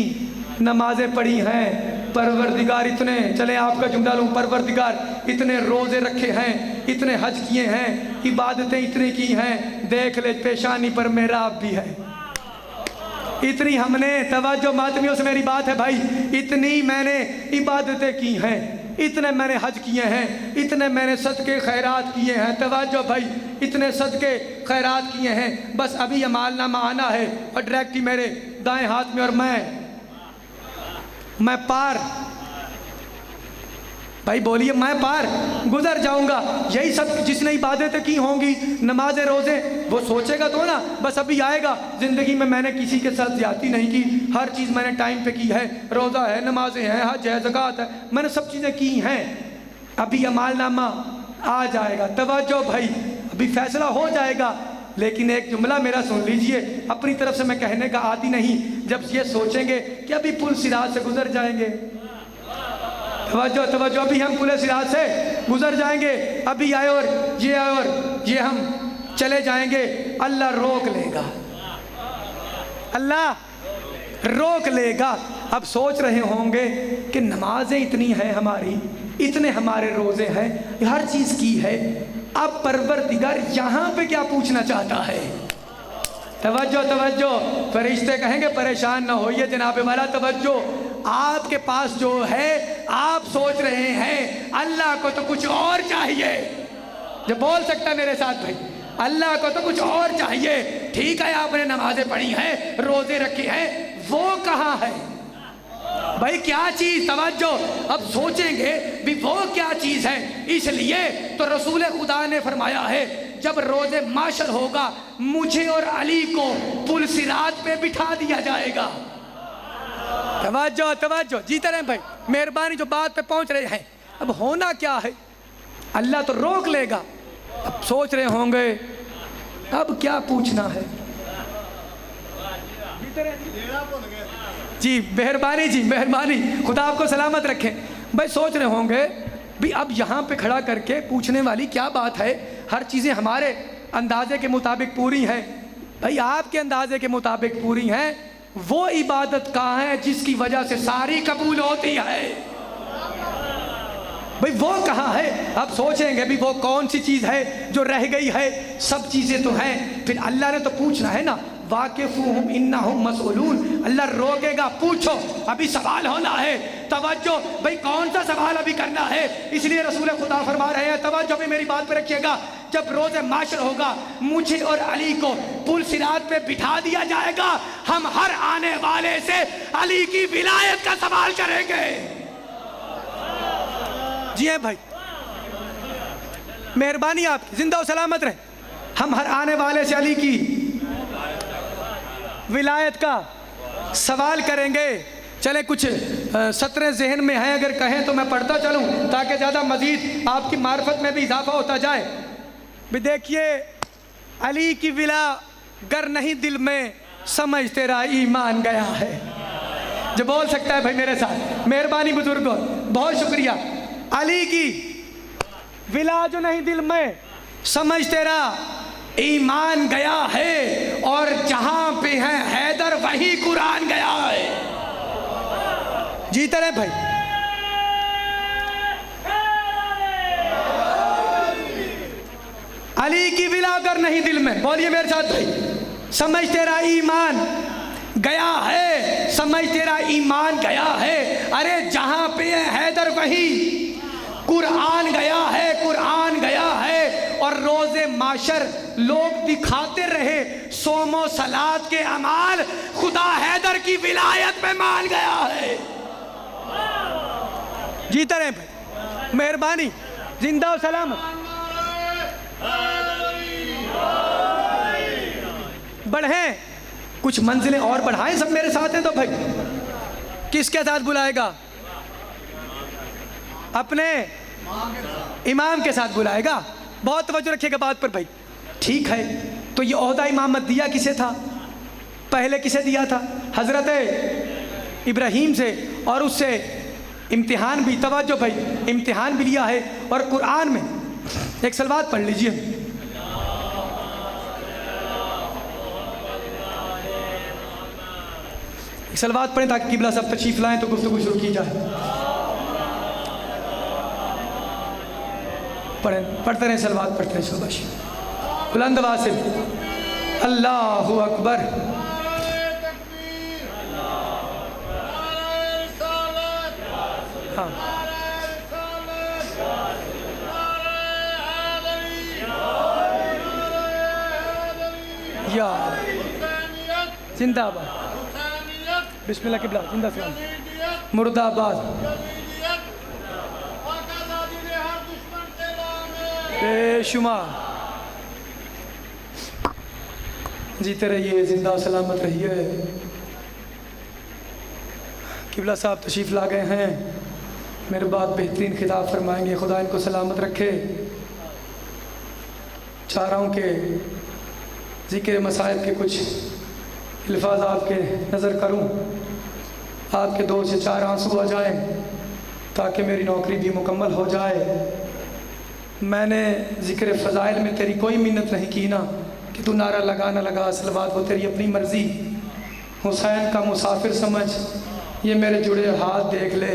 नमाजें पढ़ी हैं, परवरदिगार इतने, चले आपका जुमला लूँ, परवरदिगार इतने रोज़े रखे हैं, इतने हज किए हैं, इबादतें इतनी की हैं, देख ले पेशानी पर मेरा आप भी है। इतनी हमने, तवज्जो मातमियों से मेरी बात है भाई, इतनी मैंने इबादतें की हैं, इतने मैंने हज किए हैं, इतने मैंने सदके खैरात किए हैं। तवज्जो भाई, इतने सदके खैरात किए हैं, बस अभी ये मालनामा आना है और डायरेक्ट ही मेरे दाएं हाथ में, और मैं पार, भाई बोलिए, मैं पार गुजर जाऊंगा। यही सब जिसने इबादतें की होंगी, नमाजें रोज़े, वो सोचेगा तो ना बस अभी आएगा। ज़िंदगी में मैंने किसी के साथ ज्यादती नहीं की, हर चीज़ मैंने टाइम पे की है, रोज़ा है, नमाजें हैं, हज है, ज़कात है, मैंने सब चीज़ें की हैं। अभी अमालनामा आ जाएगा। तवज्जो भाई, अभी फैसला हो जाएगा। लेकिन एक जुमला मेरा सुन लीजिए, अपनी तरफ से मैं कहने का आदी नहीं। जब ये सोचेंगे कि अभी पुल सिराज से गुजर जाएंगे, तवज्जो अभी हम पुल सिराज से गुजर जाएंगे, अभी आए और ये हम चले जाएंगे, अल्लाह रोक लेगा, अल्लाह रोक लेगा। अब सोच रहे होंगे कि नमाजें इतनी हैं हमारी, इतने हमारे रोज़े हैं, हर चीज़ की है, अब परवरदिगार यहाँ पे क्या पूछना चाहता है? तवज्जो, फरिश्ते कहेंगे परेशान ना होइए जनाब वाला, तवज्जो, आपके पास जो है आप सोच रहे हैं, अल्लाह को तो कुछ और चाहिए। जो बोल सकता है मेरे साथ भाई, अल्लाह को तो कुछ और चाहिए। ठीक है, आपने नमाजें पढ़ी हैं, रोजे रखे हैं, वो कहाँ है भाई? क्या चीज? तवज्जो, अब सोचेंगे भी वो क्या चीज है। इसलिए तो रसूल खुदा ने फरमाया है, जब रोजे माशर होगा, मुझे और अली को पुल सिरात पे बिठा दिया जाएगा। तवज्जो जीते रहे भाई, मेहरबानी, जो बात पे पहुंच रहे हैं। अब होना क्या है? अल्लाह तो रोक लेगा। अब सोच रहे होंगे अब क्या पूछना है? जी मेहरबानी, जी मेहरबानी, खुदा आपको सलामत रखे भाई। सोच रहे होंगे भी अब यहाँ पे खड़ा करके पूछने वाली क्या बात है? हर चीज़ें हमारे अंदाजे के मुताबिक पूरी हैं। भाई आपके अंदाजे के मुताबिक पूरी हैं। वो इबादत कहाँ है जिसकी वजह से सारी कबूल होती है? भाई वो कहाँ है? अब सोचेंगे भी वो कौन सी चीज़ है जो रह गई है? सब चीज़ें तो हैं। फिर अल्लाह ने तो पूछना है ना, वाकिफुहुम इन्नहुम मसऊलून। अल्लाह रोकेगा, पूछो, अभी सवाल होना है। तवज्जो भाई, कौन सा सवाल अभी करना है? इसलिए रसूल खुदा फरमा रहे हैं, तवज्जो भी मेरी बात पर रखिएगा, जब रोज़े माशर होगा मुझे और अली को पुल सिरात पे बिठा दिया जाएगा, हम हर आने वाले से अली की विलायत का सवाल करेंगे। जी है भाई, मेहरबानी आपकी, जिंदा और सलामत रहे। हम हर आने वाले से अली की विलायत का सवाल करेंगे। चले कुछ सत्रह जहन में है, अगर कहें तो मैं पढ़ता चलूं ताकि ज़्यादा मजीद आपकी मार्फत में भी इजाफा होता जाए। भी देखिए, अली की विला गर नहीं दिल में, समझ तेरा ईमान गया है। जो बोल सकता है भाई मेरे साथ, मेहरबानी बुजुर्गों, बहुत शुक्रिया। अली की विला जो नहीं दिल में, समझ तेरा ईमान गया है। और जहां पे है हैदर वही कुरान गया है। जीते रहे भाई। अली की विला अगर नहीं दिल में, बोलिए मेरे साथ भाई, समझ तेरा ईमान गया है, समझ तेरा ईमान गया है। अरे जहां पे है हैदर वही कुरान गया है, कुरान गया है। और रोजे माशर लोग दिखाते रहे सोमो सलात के अमाल, खुदा हैदर की विलायत में मान गया है। जीते रहे भाई, मेहरबानी, जिंदा और सलामत। बढ़े, कुछ मंजिलें और बढ़ाएं, सब मेरे साथ हैं तो भाई। किसके साथ बुलाएगा? अपने इमाम के साथ बुलाएगा। बहुत तवज्जो रखिएगा बात पर भाई। ठीक है, तो ये ओहदा इमामत दिया किसे था? पहले किसे दिया था? हज़रत इब्राहीम से, और उससे इम्तिहान भी, तवज्जो भाई, इम्तिहान भी लिया है। और कुरान में एक सलवात पढ़ लीजिए। एक सलवात पढ़ें ताकि किबला सब तशरीफ लाएं तो गुफ्तगू शुरू की जाए। पढ़ते रहे सलवात, पढ़ते रहे शाबाश। बुलंद आवाज़ से अल्लाहु अकबर। हाँ, या जिंदाबाद, बिस्मिल्लाह किबला, जिंदा सलाम, मुर्दाबाद। बेशुमार जीते रहिए, जिंदा सलामत रहिए। किबला साहब तशरीफ़ ला गए हैं, मेरे बाद बेहतरीन खिताब फरमाएंगे। खुदा इनको सलामत रखे। चाह रहा हूँ कि ज़िक्र मसाइल के कुछ अल्फाज आपके नज़र करूँ, आपके 2 से 4 आंसू आ जाएं ताकि मेरी नौकरी भी मुकम्मल हो जाए। मैंने ज़िक्र फ़ज़ाइल में तेरी कोई मिन्नत नहीं की ना कि तू नारा लगा ना लगा, सलवात वो तेरी अपनी मर्ज़ी। हुसैन का मुसाफिर समझ, ये मेरे जुड़े हाथ देख ले।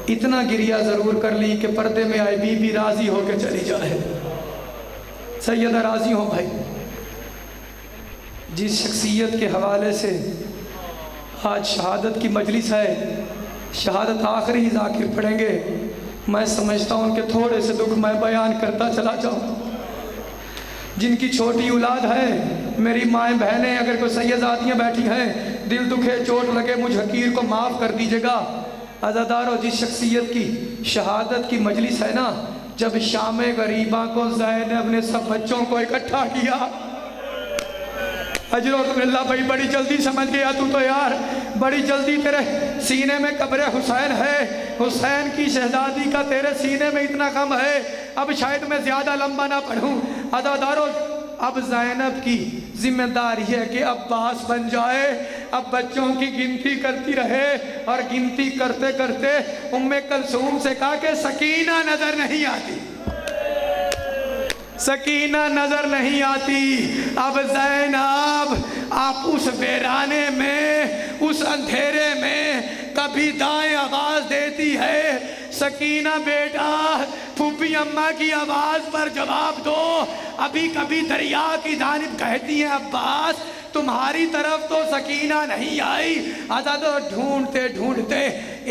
इतना गिरिया ज़रूर कर ली कि पर्दे में आई बीबी राज़ी हो के चली जाए। सैयदा राज़ी हो भाई। जिस शख्सियत के हवाले से आज शहादत की मजलिस है, शहादत आखिरी ही ज़ाकिर पढ़ेंगे, मैं समझता हूँ उनके थोड़े से दुख मैं बयान करता चला जाऊँ। जिनकी छोटी औलाद है, मेरी माएँ बहनें, अगर कोई सैयदादियाँ बैठी हैं, दिल दुखे चोट लगे, मुझ हकीर को माफ़ कर दीजिएगा। अज़ादारों, जिस शख्सियत की शहादत की मजलिस है ना, जब शाम गरीबा को ज़ैनब ने सब बच्चों को इकट्ठा किया, अजरुल्लाह भाई बड़ी जल्दी समझ गया तू तो यार, बड़ी जल्दी तेरे सीने में कब्र हुसैन है। हुसैन की शहजादी का तेरे सीने में इतना गम है। अब शायद मैं ज़्यादा लंबा ना पढ़ूं। अज़ादारों, अब ज़ैनब की जिम्मेदारी है कि अब्बास बन जाए, अब बच्चों की गिनती करती रहे। और गिनती करते करते उम्मे कलसूम से कहा कि सकीना नज़र नहीं आती, सकीना नजर नहीं आती। अब ज़ैनब आप उस वीराने में, उस अंधेरे में कभी दाएं आवाज़ देती है, सकीना बेटा, फूफी अम्मा की आवाज़ पर जवाब दो। अभी कभी दरिया की जानिब कहती हैं अब्बास तुम्हारी तरफ तो सकीना नहीं आई। आज़ाद ढूंढते ढूंढते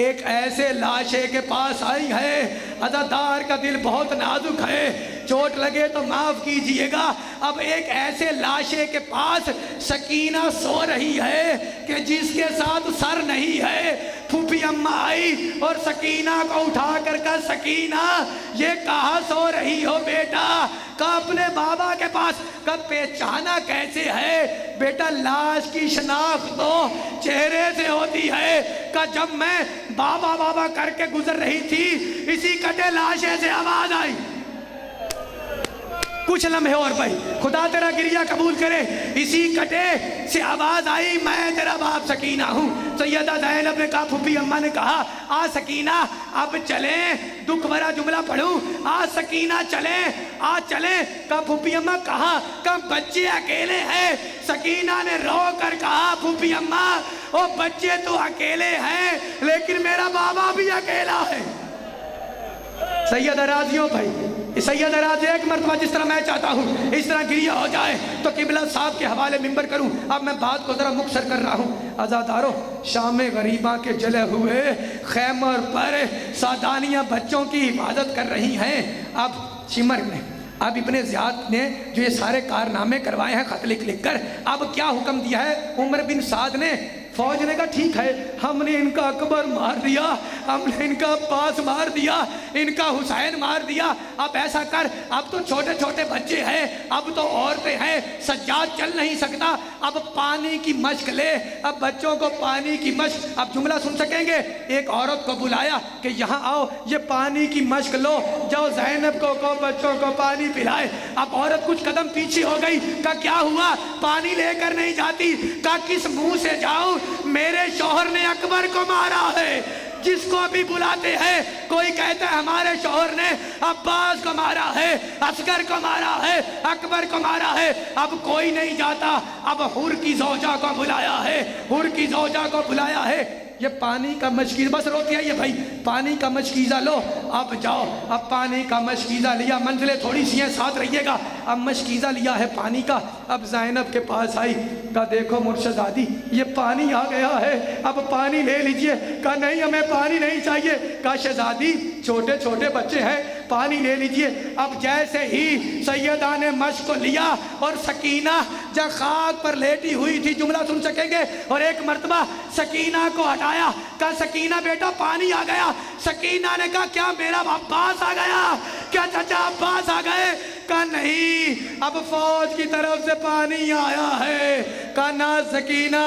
एक ऐसे लाशे के पास आई है। अज़ादार का दिल बहुत नाजुक है, चोट लगे तो माफ़ कीजिएगा। अब एक ऐसे लाशे के पास सकीना सो रही है कि जिसके साथ सर नहीं है। फूफी अम्मा आई और सकीना को उठा कर कहा सकीना ये कहाँ सो रही हो बेटा? का अपने बाबा के पास। का पहचाना कैसे है बेटा? लाश की शनाख्त तो चेहरे से होती है। का जब मैं बाबा बाबा करके गुजर रही थी इसी कटे लाशे से आवाज आई। कुछ लम्हे और भाई, खुदा तेरा गिरिया कबूल करे। इसी कटे से आवाज आई मैं तेरा बाप सकीना हूँ। सैयदा ज़ैनब ने कहा, फूफी अम्मा ने कहा आ सकीना अब चले, दुख भरा जुमला पढ़ूं। आ सकीना चले, आ चले। का फूफी अम्मा कहा? का बच्चे अकेले हैं। सकीना ने रो कर कहा फूफी अम्मा ओ बच्चे तो अकेले हैं लेकिन मेरा बाबा भी अकेला है। सैयद राजियों भाई, सैयद राज एक मरतबा जिस तरह मैं चाहता हूँ इस तरह गिरिया हो जाए तो किबला साहब के हवाले मिंबर करूँ। अब मैं बात को ज़रा मुख्तसर कर रहा हूँ। आज़ादारों, शाम गरीबा के जले हुए खैमर पर सादानियाँ बच्चों की हिफाजत कर रही हैं। अब चिमर ने, अब इब्ने ज़ियाद ने जो ये सारे कारनामे करवाए हैं खत लिख लिख कर, अब क्या हुक्म दिया है? उमर बिन साद ने, फौज ने कहा ठीक है हमने इनका अकबर मार दिया, हमने इनका अब्बास मार दिया, इनका हुसैन मार दिया। अब ऐसा कर, अब तो छोटे छोटे बच्चे हैं, अब तो औरतें हैं, सज्जाद चल नहीं सकता, अब पानी की मश्क ले। अब बच्चों को पानी की मश्क, अब जुमला सुन सकेंगे। एक औरत को बुलाया कि यहाँ आओ ये पानी की मश्क लो, जाओ ज़ैनब को बच्चों को पानी पिलाए। अब औरत कुछ कदम पीछे हो गई। का क्या हुआ? पानी लेकर नहीं जाती। का किस मुंह से जाऊं? मेरे शौहर ने अकबर को मारा है। जिसको अभी बुलाते हैं कोई कहता है हमारे शौहर ने अब्बास को मारा है, असगर को मारा है, अकबर को मारा है। अब कोई नहीं जाता। अब हुर की ज़ौजा को बुलाया है, हुर की ज़ौजा को बुलाया है। ये पानी का मशकीज़ा, बस रोती है ये भाई, पानी का मशकीज़ा लो, अब जाओ। अब पानी का मशकीज़ा लिया, मंजिलें थोड़ी सी हैं साथ रहिएगा। अब मशकीज़ा लिया है पानी का। अब ज़ैनब के पास आई, कहा देखो मुर्शदादी ये पानी आ गया है, अब पानी ले लीजिए। कहा नहीं हमें पानी नहीं चाहिए। कहा शहजादी छोटे छोटे बच्चे हैं, पानी ले लीजिए। अब जैसे ही सैयदा ने मश्क को लिया और सकीना जब खाक पर लेटी हुई थी, जुमला सुन सकेंगे, और एक मर्तबा सकीना को हटाया। कहा सकीना बेटा पानी आ गया। सकीना ने कहा क्या मेरा अब्बास आ गया? क्या चाचा अब्बास आ गए? कहा नहीं, अब फौज की तरफ से पानी आया है। कहा ना सकीना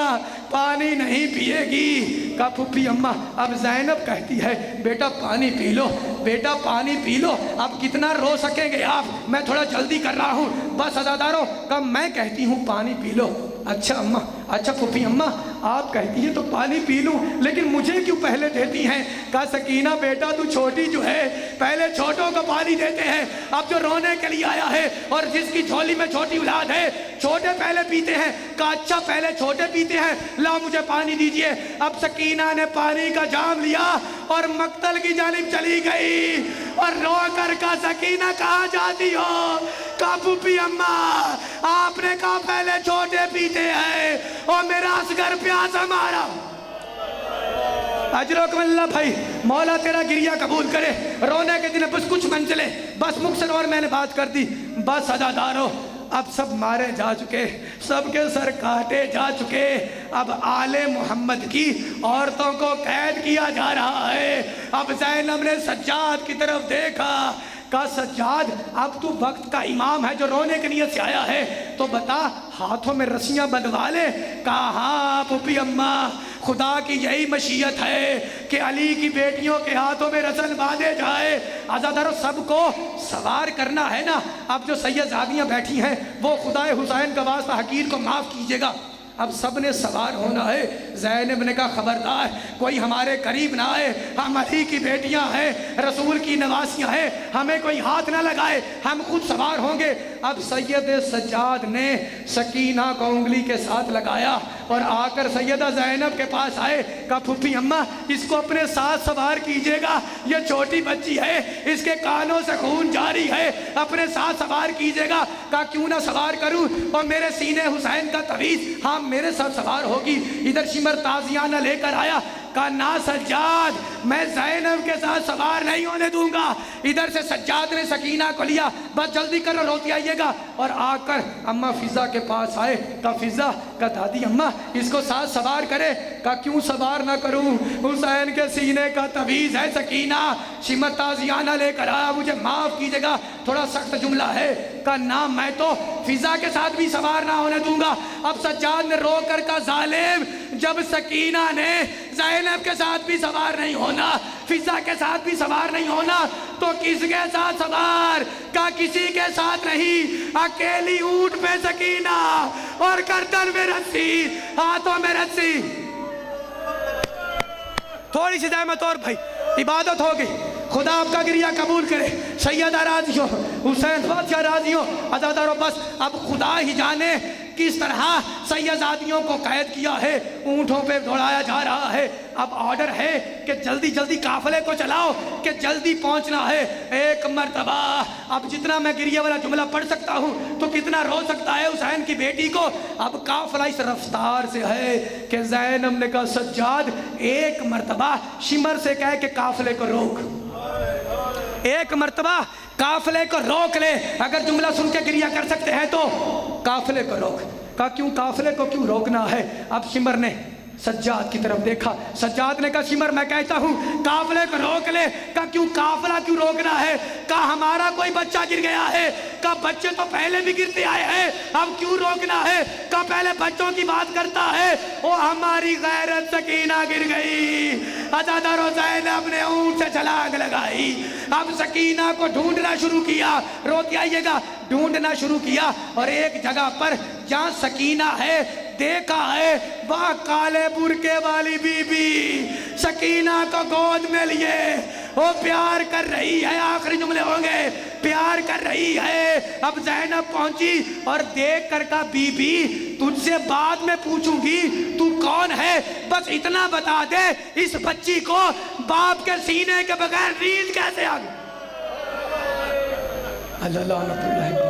पानी नहीं पिएगी। कहा फूफी अम्मा, अब ज़ैनब कहती है बेटा पानी पी लो, बेटा पानी पी लो। अब कितना रो सकेंगे आप, मैं थोड़ा जल्दी कर रहा हूँ। बस अज़ादारों, कहा मैं कहती हूँ पानी पी लो। अच्छा अम्मा, अच्छा फूफी अम्मा आप कहती हैं तो पानी पी लूँ, लेकिन मुझे क्यों पहले देती हैं? कहा सकीना बेटा तू छोटी जो है पहले छोटों को पानी देते हैं। अब जो रोने के लिए आया है और जिसकी झोली में छोटी औलाद है, छोटे पहले पीते हैं। कहा अच्छा पहले छोटे पीते हैं, ला मुझे पानी दीजिए। अब सकीना ने पानी का जाम लिया और मक्तल की जानिब चली गई और रो कर कहा सकीना कहाँ जाती हो? कहा फूफी अम्मा आपने कहा पहले छोटे पीते हैं और मेरा असगर प्यास हमारा। अजरकल्ला भाई, मौला तेरा गिरिया कबूल करे। रोने के दिन बस कुछ मंजिलें, बस मुख्तसर और मैंने बात कर दी। बस अज़ादारों, अब सब मारे जा चुके, सबके सर काटे जा चुके। अब आले मोहम्मद की औरतों को कैद किया जा रहा है। अब ज़ैनब ने सज्जाद की तरफ देखा। कहा सज्जाद अब तू वक्त का इमाम है जो रोने की नियत से आया है, तो बता हाथों में रस्सियां बंधवा ले। कहा हाँ फूफी अम्मा, खुदा की यही मशीयत है कि अली की बेटियों के हाथों में रस्सन बांधे जाए। आज़ादारों, सबको सवार करना है ना। अब जो सैयदादियाँ बैठी हैं वो खुदाए हुसैन का वास्ता हकीर को माफ़ कीजिएगा, अब सब ने सवार होना है। ज़ैनब ने कहा खबरदार कोई हमारे करीब ना आए, हम अली की बेटियां हैं, रसूल की नवासियां हैं, हमें कोई हाथ ना लगाए, हम खुद सवार होंगे। अब सैयद सज्जाद ने सकीना को उंगली के साथ लगाया और आकर सैयदा ज़ैनब के पास आए। कहा फूफी अम्मा इसको अपने साथ सवार कीजिएगा, ये छोटी बच्ची है, इसके कानों से खून जारी है, अपने साथ सवार कीजिएगा। कहा क्यों ना सवार करूं, और मेरे सीने हुसैन का तवीज़, हाँ मेरे साथ सवार होगी। इधर शिमर ताजियाना लेकर आया। कहा ना सज्जाद, मैं ज़ैनब के साथ सवार नहीं होने दूंगा। इधर से सज्जाद ने सकीना को लिया, बस जल्दी करो रोती आइएगा, और आकर अम्मा फिजा के पास आए। कहा फिजा, कहा दादी अम्मा इसको साथ सवार करे। कहा क्यों सवार ना करूं, हुसैन के सीने का तवीज़ है सकीना। शिमर ताजियाना लेकर आया, मुझे माफ़ कीजिएगा थोड़ा सख्त जुमला है। कहा ना मैं तो फिजा के साथ भी सवार ना होने दूंगा। अब सज्जाद ने रो कर कहा जालिम, जब सकीना ने ज़ैनब के साथ भी सवार नहीं होना, फिजा के साथ भी सवार नहीं होना, तो किसके साथ सवार? का किसी के साथ नहीं, अकेली ऊंट पे सकीना और गर्दन में रस्सी, हाथों में रस्सी। थोड़ी सी जहमत और भाई, इबादत हो गई, खुदा आपका गिरिया कबूल करे। सैयदा राजी हो, हुसैन बादशाह राजी हो, अदादारो बस अब खुदा ही जाने किस तरह सैयदादियों को कैद किया है, ऊँटों पे दौड़ाया जा रहा है। अब ऑर्डर है कि जल्दी जल्दी काफिले को चलाओ, कि जल्दी पहुंचना है। एक मर्तबा, अब जितना मैं गिरिया वाला जुमला पढ़ सकता हूँ तो कितना रो सकता है हुसैन की बेटी को। अब काफिला इस रफ्तार से है कि ज़ैनब ने कहा सज्जाद एक मर्तबा शिमर से कह के काफिले को रोक, एक मर्तबा काफिले को रोक ले। अगर जुमला सुन के गिरिया कर सकते हैं तो काफिले को रोक। कहा क्यों, काफिले को क्यों रोकना है? अब शिमर ने सज्जाद की तरफ देखा। सज्जाद ने कहा शिमर मैं कहता हूँ काफिले को रोक ले। कहा क्यों, काफिला क्यों रोकना है? कहा हमारा कोई बच्चा गिर गया है। कहा बच्चे तो पहले भी गिरते आए हैं, अब क्यों रोकना है? कहा पहले बच्चों की बात करता है, वो हमारी गैरत सकीना गिर गई। अज़ादारो ज़ैनब ने ऊँट से छलांग लगाई। अब सकीना को ढूंढना शुरू किया, रोती आइएगा, ढूंढना शुरू किया, और एक जगह पर जहाँ सकीना है देखा है वह काले बुरके वाली बीबी सकीना को गोद में लिए वो प्यार कर रही है। आखिरी जुमले होंगे, प्यार कर रही है। अब ज़ैनब पहुंची और देख कर कहा बीबी तुझसे बाद में पूछूंगी तू कौन है, बस इतना बता दे इस बच्ची को बाप के सीने के बगैर नींद कैसे आ गई। अल्लाह